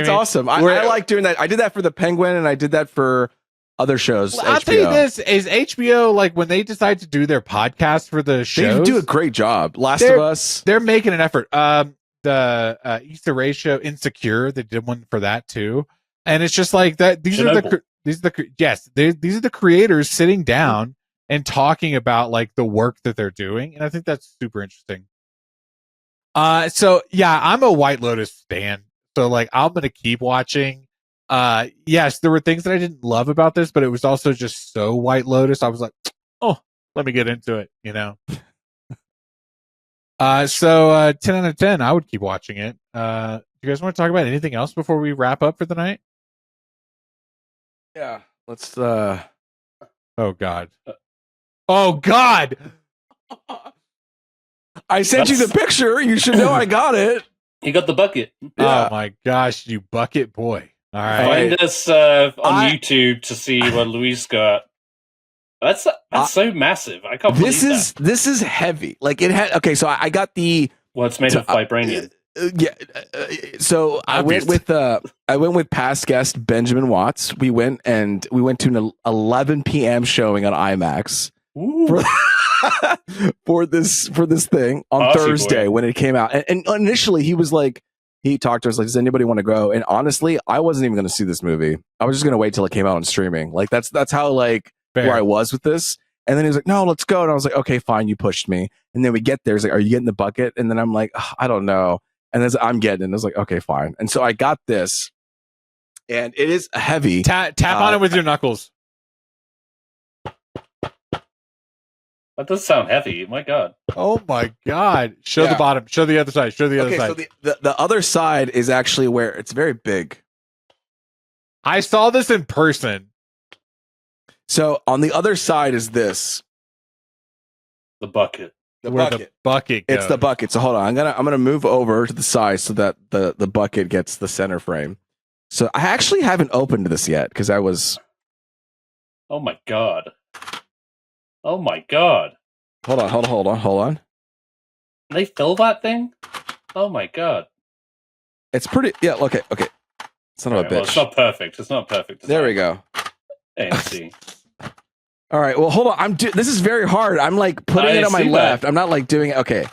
awesome. I like doing that. I did that for the Penguin, and I did that for other shows. I'll tell you this: is HBO when they decide to do their podcast for the shows, they do a great job. Last of Us, they're making an effort. The Issa Rae show Insecure, they did one for that too, and it's just like that. These are the creators sitting down and talking about the work that they're doing, and I think that's super interesting. So yeah, I'm a White Lotus stan, so I'm gonna keep watching. Yes, there were things that I didn't love about this, but it was also just so White Lotus. I was like, oh, let me get into it, So 10 out of 10, I would keep watching it. Do you guys want to talk about anything else before we wrap up for the night? Yeah, let's. Oh God! Oh God! I sent you the picture. You should know I got it. You got the bucket. Yeah. Oh my gosh, you bucket boy! All right, find us on YouTube to see what Luis got. That's so massive. I can't believe that. This is heavy. It had. Okay, so I got the. Well, it's made of vibranium. So I went with past guest Benjamin Watts. We went to an 11 p.m. showing on IMAX for this thing on Thursday when it came out. And initially he talked to us does anybody want to go? And honestly, I wasn't even going to see this movie. I was just going to wait till it came out on streaming. That's how where I was with this. And then he was like, no, let's go. And I was like, okay, fine. You pushed me. And then we get there. He's like, are you getting the bucket? And then I'm like, I don't know. And then I'm getting it. I was like, okay, fine. And so I got this. and it is heavy. Tap on it with your knuckles. That does sound heavy. My God. Oh my God. Show the bottom. Show the other side. Show the other side. So the other side is actually where it's very big. I saw this in person. So on the other side is this. The bucket. The bucket goes. It's the bucket. So hold on. I'm gonna move over to the side so that the bucket gets the center frame. So I actually haven't opened this yet because I was. Oh my God. Oh my God. Hold on. They fill that thing? Oh my God. It's pretty. Yeah. Okay. Son of a bitch. Well, it's not perfect. It's not perfect. There we go. AMC. All right. Well, hold on. This is very hard. I'm like putting it on my left. I'm not like doing it. Okay.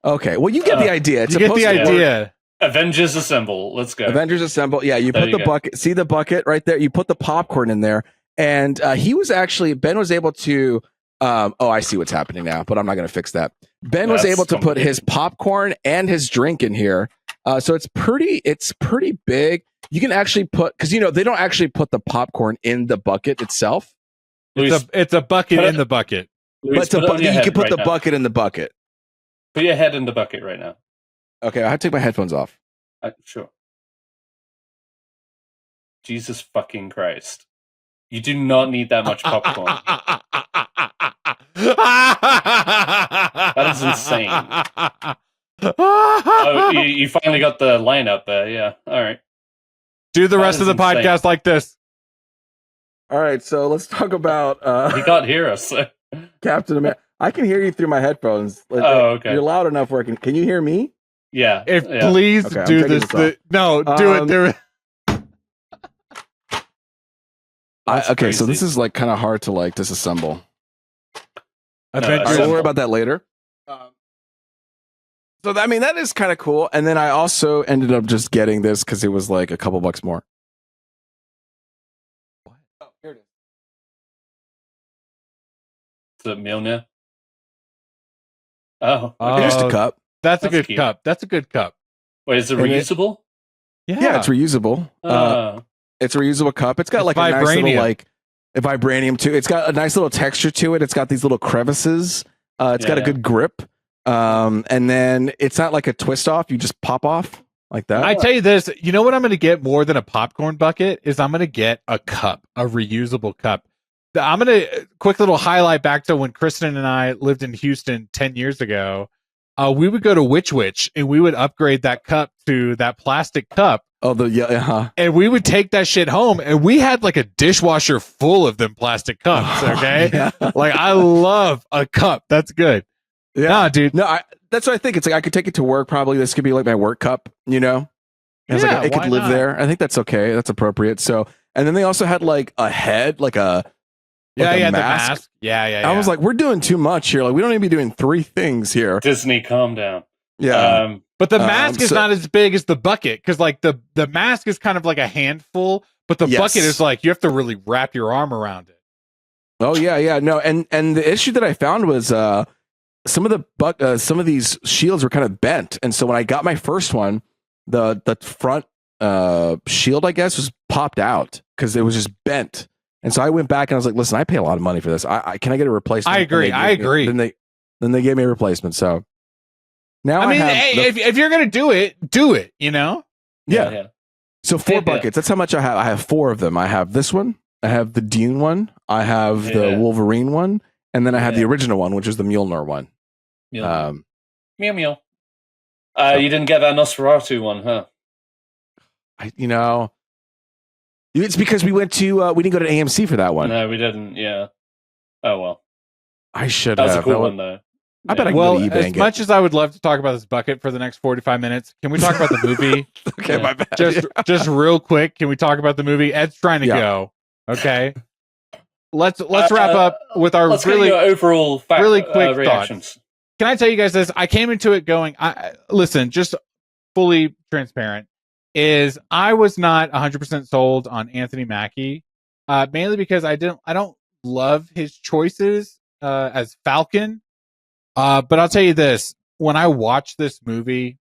Well, you get the idea. You get the idea. Avengers assemble. Let's go. Avengers assemble. Yeah. You put the bucket. See the bucket right there. You put the popcorn in there, and Ben was able to. I see what's happening now, but I'm not going to fix that. Ben was able to put his popcorn and his drink in here. So it's pretty big. You can actually put, because they don't actually put the popcorn in the bucket itself. It's a bucket in the bucket. Luis, but you can put the bucket in the bucket. Put your head in the bucket right now. Okay, I have to take my headphones off. Sure. Jesus fucking Christ. You do not need that much popcorn. That is insane. You finally got the line up there. Yeah. All right. Do the rest of the podcast like this. All right. So let's talk about. You can't hear us. So. Captain America. I can hear you through my headphones. Okay. You're loud enough working. Can you hear me? Yeah. Please do this. No, do it. Do it. So this is like kind of hard to like disassemble. Avengers. We'll worry about that later. So that is kind of cool. And then I also ended up just getting this because it was like a couple bucks more. What? Oh, here it is. Is it Mjolnir? Oh, just a cup. That's a good cup. That's a good cup. Wait, is it reusable? Yeah, it's reusable. It's a reusable cup. It's got like a nice little like vibranium too. It's got a nice little texture to it. It's got these little crevices. It's got a good grip. And then it's not like a twist off. You just pop off like that. I tell you this, you know what I'm going to get more than a popcorn bucket is I'm going to get a cup, a reusable cup. I'm going to quick little highlight back to when Kristen and I lived in Houston 10 years ago. We would go to Witch and we would upgrade that cup to that plastic cup. Oh, and we would take that shit home, and we had like a dishwasher full of them plastic cups. Okay, like I love a cup. That's good. Yeah, nah, dude. No, that's what I think. It's like I could take it to work. Probably this could be like my work cup. It could live there. I think that's okay. That's appropriate. So, and then they also had like a head, like a mask. The mask. Yeah. I was like, we're doing too much here. Like we don't need to be doing 3 things here. Disney, calm down. Yeah. But the mask is not as big as the bucket because, like, the mask is kind of like a handful, but the bucket is like you have to really wrap your arm around it. Oh yeah. No, and the issue that I found was some of these shields were kind of bent, and so when I got my first one, the front shield, I guess, was popped out because it was just bent, and so I went back and I was like, listen, I pay a lot of money for this. Can I get a replacement? I agree. Then they gave me a replacement. So. Now if you're gonna do it, you know. Yeah. So 4 buckets. That's how much I have. I have 4 of them. I have this one. I have the Dune one. I have the Wolverine one, and then I have the original one, which is the Mjolnir one. Meow. You didn't get that Nosferatu one, huh? It's because we didn't go to AMC for that one. No, we didn't. Yeah. Oh well. I should have. That was a cool one though. I bet I can go to eBay. As much as I would love to talk about this bucket for the next 45 minutes, can we talk about the movie? Okay, my bad. Just real quick, can we talk about the movie? Ed's trying to go. Okay. Let's wrap up with our really overall really quick reactions. Thoughts. Can I tell you guys this? I came into it going, listen, just fully transparent, is I was not 100% sold on Anthony Mackie, mainly because I don't love his choices as Falcon. But I'll tell you this: when I watched this movie,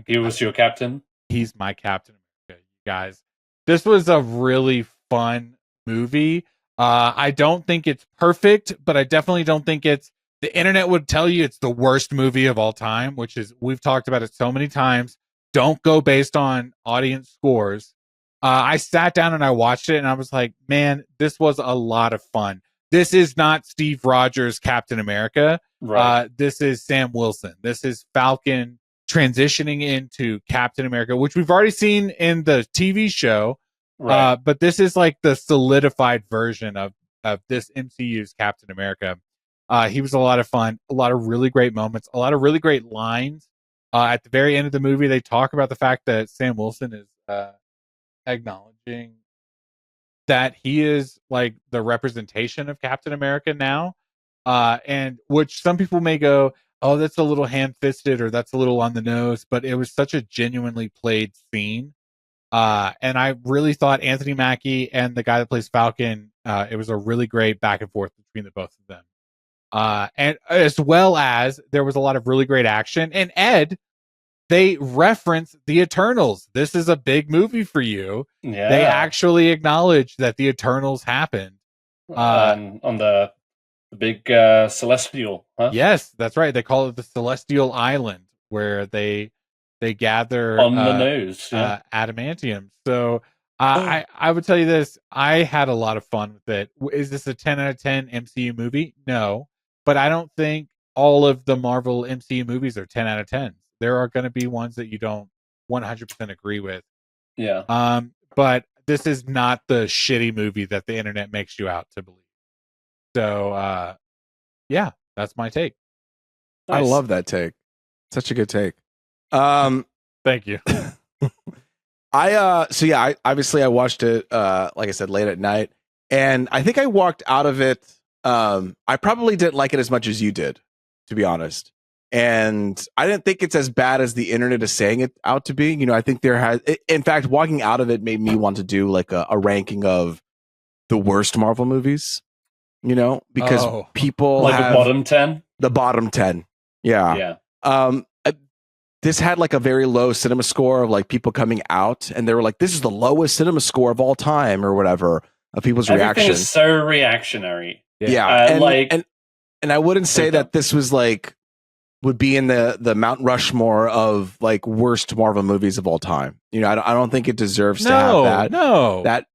he was your captain. He's my Captain America. guys. This was a really fun movie. I don't think it's perfect, but I definitely don't think it's, the internet would tell you it's the worst movie of all time, which is, we've talked about it so many times. Don't go based on audience scores. I sat down and I watched it and I was like, man, this was a lot of fun. This is not Steve Rogers Captain America. Right. This is Sam Wilson. This is Falcon transitioning into Captain America, which we've already seen in the TV show. Right. But this is like the solidified version of this MCU's Captain America. He was a lot of fun, a lot of really great moments, a lot of really great lines. At the very end of the movie, they talk about the fact that Sam Wilson is acknowledging that he is like the representation of Captain America now. And which some people may go, oh, that's a little ham-fisted or that's a little on the nose, but it was such a genuinely played scene. And I really thought Anthony Mackie and the guy that plays Falcon, it was a really great back and forth between the both of them. And as well as there was a lot of really great action. And Ed, they reference the Eternals. This is a big movie for you. Yeah. They actually acknowledge that the Eternals happened. On the big celestial, huh? Yes, that's right. They call it the Celestial Island, where they gather on the nose, adamantium. So I would tell you this: I had a lot of fun with it. Is this a 10 out of 10 MCU movie? No, but I don't think all of the Marvel MCU movies are 10 out of 10. There are going to be ones that you don't 100% agree with. Yeah. But this is not the shitty movie that the internet makes you out to believe. So, yeah, that's my take. Nice. I love that take. Such a good take. Thank you. I obviously I watched it like I said late at night, and I think I walked out of it. I probably didn't like it as much as you did, to be honest. And I didn't think it's as bad as the internet is saying it out to be. You know, I think in fact, walking out of it made me want to do like a ranking of the worst Marvel movies. You know, because people like the bottom 10. The bottom 10. Yeah. This had like a very low cinema score of like people coming out, and they were like, "This is the lowest cinema score of all time," or whatever of people's reaction. Everything is so reactionary. Yeah, and I wouldn't say that this was like would be in the Mount Rushmore of like worst Marvel movies of all time. You know, I don't think it deserves to have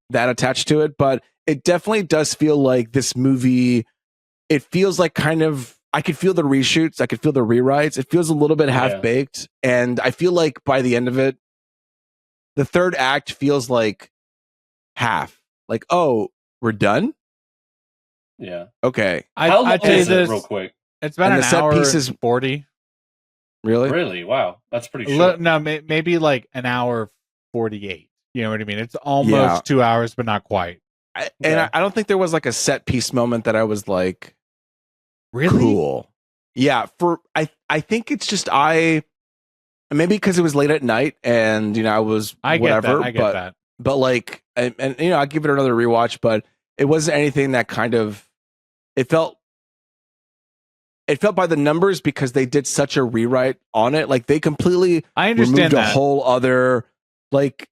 that attached to it, but it definitely does feel like this movie. It feels like kind of. I could feel the reshoots. I could feel the rewrites. It feels a little bit half-baked. And I feel like by the end of it, the third act feels like half. Like, oh, we're done? Yeah. Okay. How long is it, real quick? It's about an hour and 40. Really? Really? Wow. That's pretty short. No, maybe like an hour 48. You know what I mean? It's almost 2 hours, but not quite. I don't think there was like a set piece moment that I was like, really cool. Yeah, I think it's just maybe because it was late at night and you know I get that. But like and you know I give it another rewatch, but it wasn't anything that kind of it felt by the numbers because they did such a rewrite on it. Like they completely removed a whole other like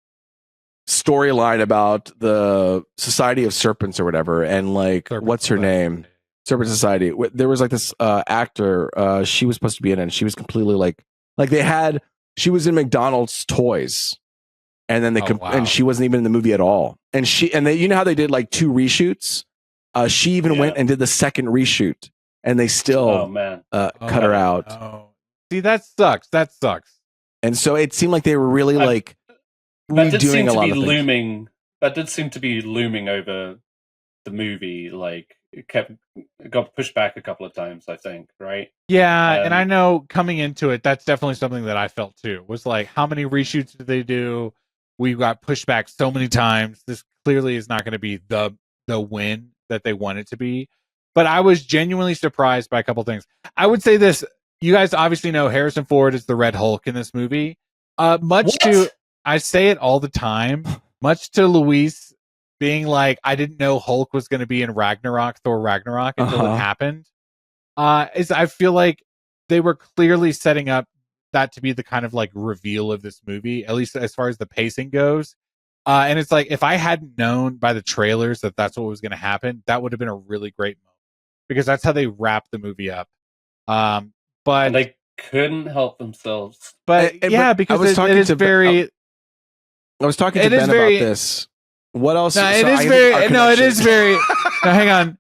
storyline about the Society of Serpents or whatever, and like what's her name? Serpent Society. There was like this actor. She was supposed to be in it. And she was completely like she was in McDonald's toys, and then and she wasn't even in the movie at all. And you know how they did like 2 reshoots. She even went and did the second reshoot, and they still cut her out. Oh. See, that sucks. And so it seemed like they were really like redoing a lot of things. That did seem to be looming over the movie, like. It got pushed back a couple of times, I think, right? Yeah, and I know coming into it, that's definitely something that I felt too. Was like, how many reshoots did they do? We got pushed back so many times. This clearly is not going to be the win that they want it to be. But I was genuinely surprised by a couple things. I would say this: you guys obviously know Harrison Ford is the Red Hulk in this movie. I say it all the time, much to Luis being like, I didn't know Hulk was going to be in Thor Ragnarok until it happened. I feel like they were clearly setting up that to be the kind of like reveal of this movie, at least as far as the pacing goes. And it's like, if I hadn't known by the trailers that that's what was going to happen, that would have been a really great moment, because that's how they wrap the movie up. But and they couldn't help themselves. But because it is very. I was talking to Ben about this. What else? No, it is very. No, it is very. No, hang on.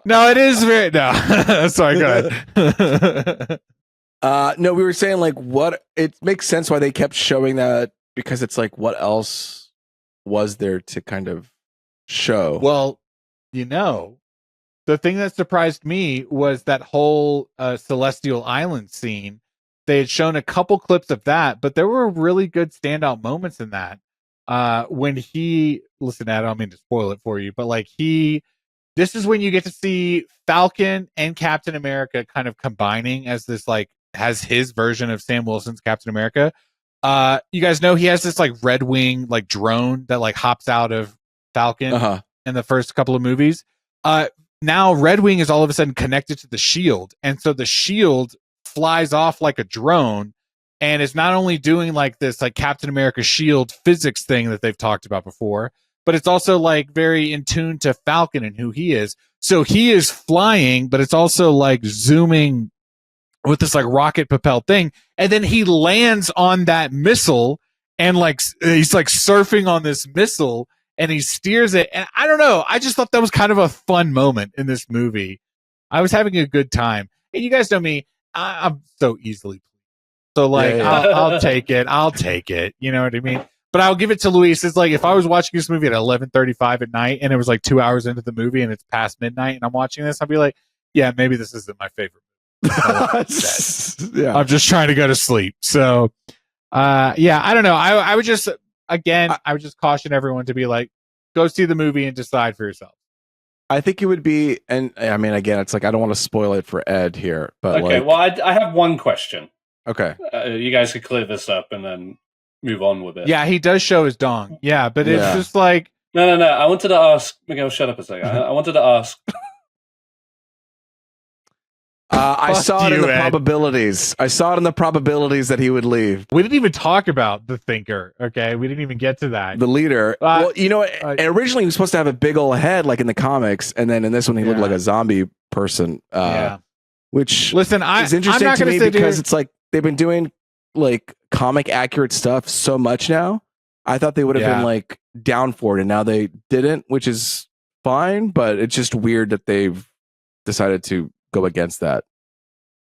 No, it is very. No, sorry. Go ahead. No, we were saying like what it makes sense why they kept showing that, because it's like, what else was there to kind of show? Well, the thing that surprised me was that whole Celestial Island scene. They had shown a couple clips of that, but there were really good standout moments in that. When listen, I don't mean to spoil it for you, but like this is when you get to see Falcon and Captain America kind of combining as this, like, has his version of Sam Wilson's Captain America. You guys know he has this like Red Wing like drone that like hops out of Falcon in the first couple of movies. Now Red Wing is all of a sudden connected to the shield, and so the shield flies off like a drone, and is not only doing like this like Captain America shield physics thing that they've talked about before, but it's also like very in tune to Falcon and who he is. So he is flying, but it's also like zooming with this like rocket propelled thing, and then he lands on that missile, and like he's like surfing on this missile, and he steers it. And I don't know, I just thought that was kind of a fun moment in this movie. I was having a good time, and you guys know me. I'm so easily pleased. So like, I'll take it. I'll take it. You know what I mean? But I'll give it to Luis. It's like, if I was watching this movie at 11:35 at night, and it was like 2 hours into the movie and it's past midnight and I'm watching this, I'd be like, yeah, maybe this isn't my favorite movie. Yeah. I'm just trying to go to sleep. So, yeah, I don't know. I would just, again, I would just caution everyone to be like, go see the movie and decide for yourself. I think it would be, and I mean, again, it's like, I don't want to spoil it for Ed here, but okay. Like, well, I have one question. Okay, you guys could clear this up and then move on with it. Yeah, he does show his dong. Yeah, but it's just like, no. I wanted to ask Miguel. Shut up a second. I wanted to ask. I saw it in the probabilities. I saw it in the probabilities that he would leave. We didn't even talk about the thinker. Okay, we didn't even get to that. The leader. Well, you know, originally he was supposed to have a big old head, like in the comics, and then in this one he looked like a zombie person. Which is interesting to me because it's like they've been doing like comic accurate stuff so much now. I thought they would have been like down for it, and now they didn't, which is fine. But it's just weird that they've decided to go against that.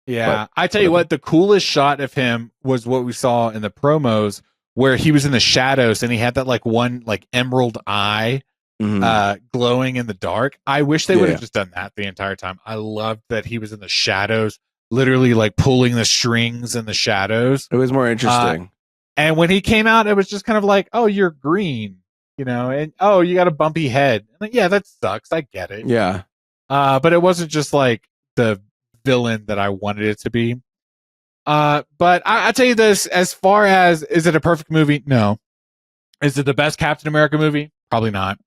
Yeah, I tell you what, the coolest shot of him was what we saw in the promos, where he was in the shadows and he had that like one like emerald eye glowing in the dark. I wish they would have just done that the entire time. I loved that he was in the shadows, literally like pulling the strings in the shadows. It was more interesting. And when he came out, it was just kind of like, oh, you're green, you know, and oh, you got a bumpy head. Like, yeah, that sucks. I get it. Yeah. But it wasn't just like the villain that I wanted it to be. But I tell you this, as far as, is it a perfect movie? No. Is it the best Captain America movie? Probably not.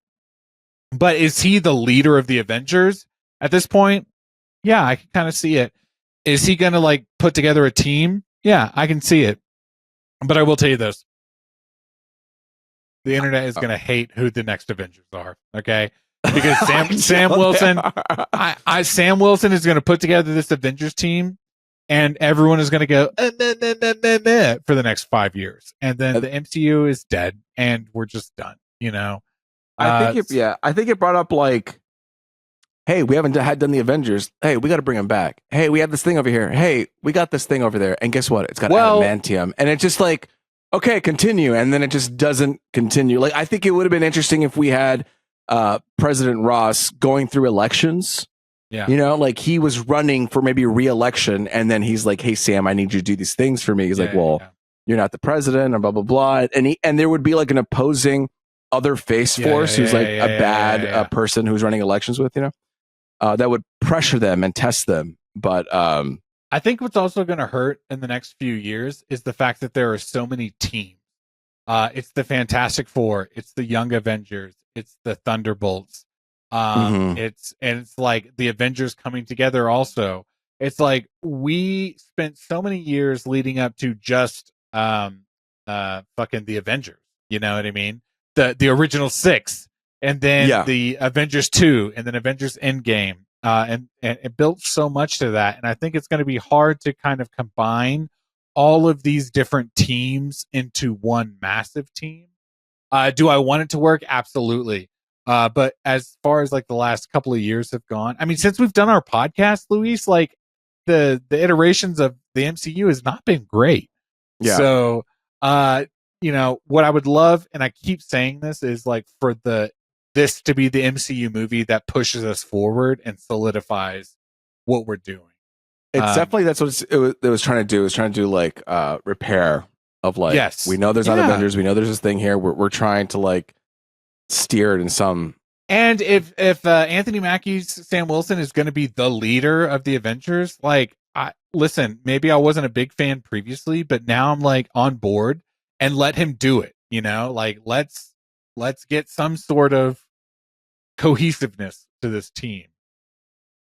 But is he the leader of the Avengers at this point? Yeah, I can kind of see it. Is he going to like put together a team? Yeah, I can see it. But I will tell you this. The internet is going to hate who the next Avengers are. Okay. Because Sam Wilson, Sam Wilson is going to put together this Avengers team, and everyone is going to go for the next 5 years, and then the MCU is dead, and we're just done. You know, I think it brought up like, hey, we haven't done the Avengers. Hey, we got to bring them back. Hey, we have this thing over here. Hey, we got this thing over there, and guess what? It's got adamantium, and it's just like, okay, continue, and then it just doesn't continue. Like, I think it would have been interesting if we had President Ross going through elections. Yeah. You know, like he was running for maybe re-election, and then he's like, hey, Sam, I need you to do these things for me. He's like, well, you're not the president, or blah, blah, blah. And there would be like an opposing other face force who's like a bad person who's running elections with, you know, that would pressure them and test them. But I think what's also going to hurt in the next few years is the fact that there are so many teams. It's the Fantastic Four. It's the Young Avengers. It's the Thunderbolts. It's like the Avengers coming together also. It's like we spent so many years leading up to just fucking the Avengers. You know what I mean? the original 6, and then the Avengers 2, and then Avengers Endgame, and it built so much to that. And I think it's going to be hard to kind of combine all of these different teams into one massive team. Do I want it to work? Absolutely. But as far as like the last couple of years have gone, I mean, since we've done our podcast, Luis, like the iterations of the MCU has not been great. Yeah. So, you know, what I would love, and I keep saying this, is like for this to be the MCU movie that pushes us forward and solidifies what we're doing. It's definitely, that's what it was trying to do. It was trying to do like repair of like, yes, we know there's not Avengers. We know there's this thing here. We're trying to like steer it in some. And if Anthony Mackie's Sam Wilson is going to be the leader of the Avengers, like, listen, maybe I wasn't a big fan previously, but now I'm like on board, and let him do it. You know, like let's get some sort of cohesiveness to this team.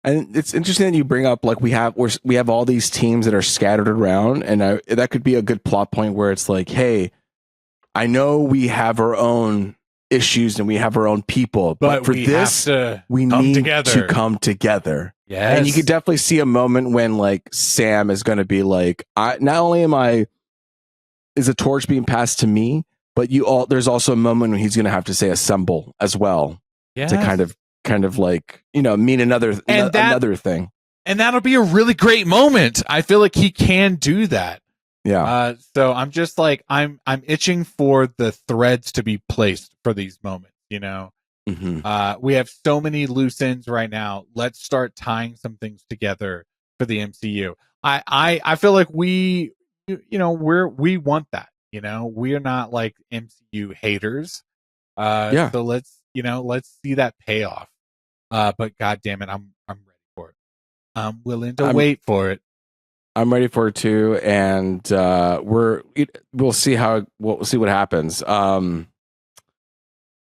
And it's interesting that you bring up like we have all these teams that are scattered around, and that could be a good plot point where it's like, hey, I know we have our own issues and we have our own people, but for this, we need to come together. Yes. And you could definitely see a moment when like Sam is going to be like, not only is a torch being passed to me, but there's also a moment when he's going to have to say assemble as well, to kind of like, you know, mean another thing. And that'll be a really great moment. I feel like he can do that. Yeah. So I'm just like, I'm itching for the threads to be placed for these moments, you know. Mm-hmm. We have so many loose ends right now. Let's start tying some things together for the MCU. I feel like we want that, you know. We are not like MCU haters. So let's see that payoff. But God damn it, I'm ready for it. I'm willing to wait for it. I'm ready for it too, and we'll see what happens.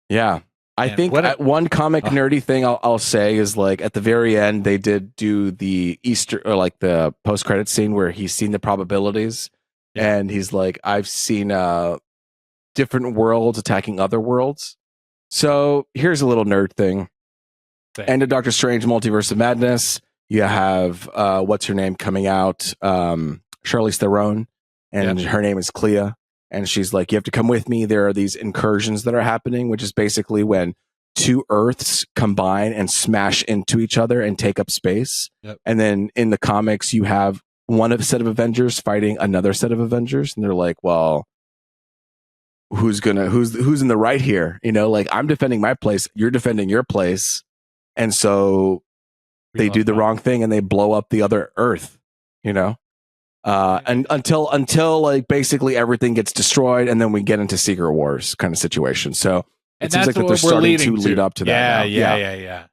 Yeah, I think one comic nerdy thing I'll say is like at the very end they did do the Easter or like the post credit scene where he's seen the probabilities, and he's like, I've seen different worlds attacking other worlds. So here's a little nerd thing. End of Doctor Strange Multiverse of Madness. You have what's her name coming out, Charlize Theron, and her name is Clea, and she's like, you have to come with me. There are these incursions that are happening, which is basically when two Earths combine and smash into each other and take up space. Yep. And then in the comics, you have one set of Avengers fighting another set of Avengers, and they're like, well, who's in the right here? You know, like I'm defending my place, you're defending your place, and so they do the wrong thing and they blow up the other Earth, you know, and until like basically everything gets destroyed, and then we get into Secret Wars kind of situation. So it seems like that they're starting to lead up to that. Yeah.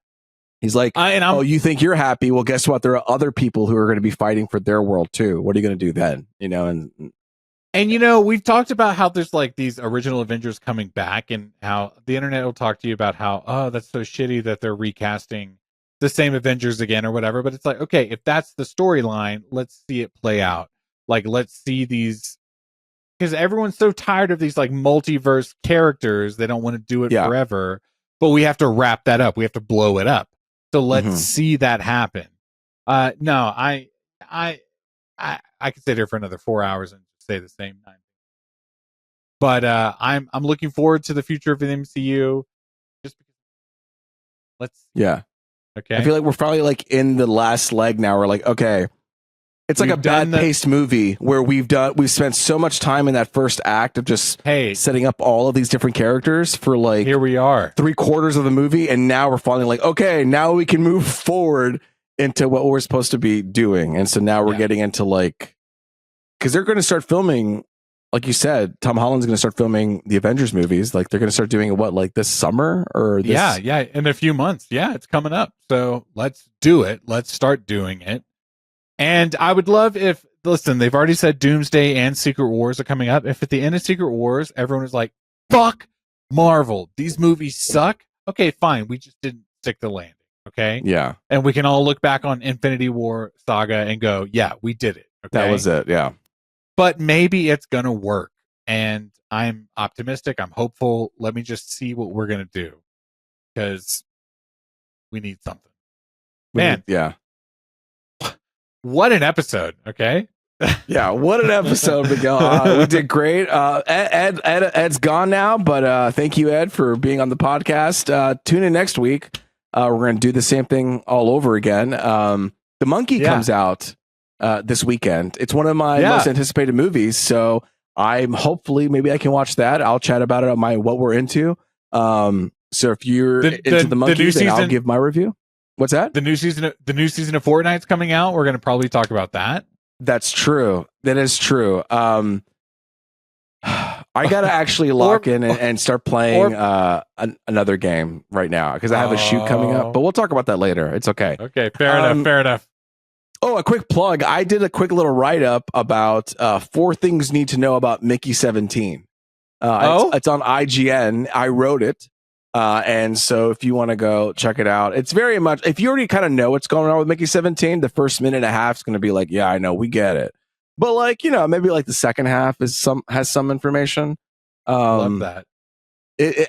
He's like, oh, you think you're happy? Well, guess what? There are other people who are going to be fighting for their world too. What are you going to do then? You know, and you know, we've talked about how there's like these original Avengers coming back, and how the internet will talk to you about how, oh, that's so shitty that they're recasting the same Avengers again or whatever. But it's like, okay, if that's the storyline, let's see it play out. Like, let's see these, because everyone's so tired of these like multiverse characters. They don't want to do it forever, but we have to wrap that up. We have to blow it up. So let's see that happen. No, I could sit here for another 4 hours and say the same thing. But I'm looking forward to the future of the MCU. Just because okay. I feel like we're probably like in the last leg now. We're like, okay, it's like a bad paced movie where we've spent so much time in that first act of just setting up all of these different characters for like, here we are 3/4 of the movie, and now we're finally like, okay, now we can move forward into what we're supposed to be doing. And so now we're getting into like, because they're going to start filming, like you said, Tom Holland's going to start filming the Avengers movies. Like they're going to start doing it, what, like this summer or this? Yeah, in a few months. Yeah, it's coming up. So let's do it. Let's start doing it. And I would love if, listen, they've already said Doomsday and Secret Wars are coming up. If at the end of Secret Wars, everyone is like, fuck Marvel, these movies suck. Okay, fine. We just didn't stick the landing. Okay. Yeah. And we can all look back on Infinity War saga and go, yeah, we did it. Okay. That was it. Yeah. But maybe it's going to work. and I'm optimistic. I'm hopeful. Let me just see what we're gonna do, because we need something. Man, yeah. What an episode! Okay. Yeah, what an episode, Miguel. We did great. Ed's gone now, but thank you, Ed, for being on the podcast. Tune in next week. We're going to do the same thing all over again. The Monkey comes out this weekend. It's one of my most anticipated movies, so I'm hopefully maybe I can watch that. I'll chat about it on my What We're Into. So if you're into the Monkey, then I'll give my review. What's that? The new season of Fortnite's coming out. We're going to probably talk about that. That's true. That is true. I gotta actually lock in and start playing another game right now because I have a shoot coming up. But we'll talk about that later. It's okay. Okay, fair enough. Oh, a quick plug. I did a quick little write up about 4 things you need to know about Mickey 17. It's on IGN. I wrote it. And so if you want to go check it out, it's very much, if you already kind of know what's going on with Mickey 17, the first minute and a half is going to be like, yeah, I know, we get it. But like, maybe like the second half has some information. Love that.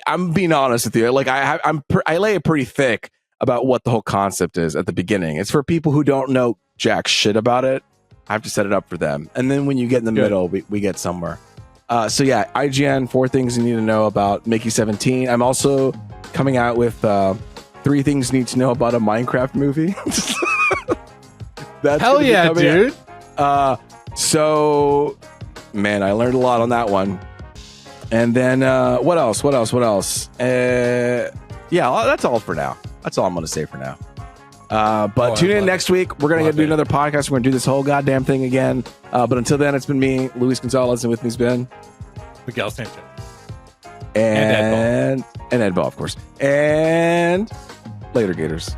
I'm being honest with you. Like I lay it pretty thick about what the whole concept is at the beginning. It's for people who don't know jack shit about it. I have to set it up for them. And then when you get in the middle, we get somewhere. So yeah, IGN, 4 things you need to know about Mickey 17. I'm also coming out with 3 things you need to know about a Minecraft movie. That's hell yeah, dude. So man, I learned a lot on that one. And then what else? Yeah, that's all for now. That's all I'm going to say for now. But tune in next week. We're going to do another podcast. We're going to do this whole goddamn thing again. But until then, it's been me, Luis Gonzalez, and with me's been Miguel Sanchez. And Ed Ball, of course. And later, Gators.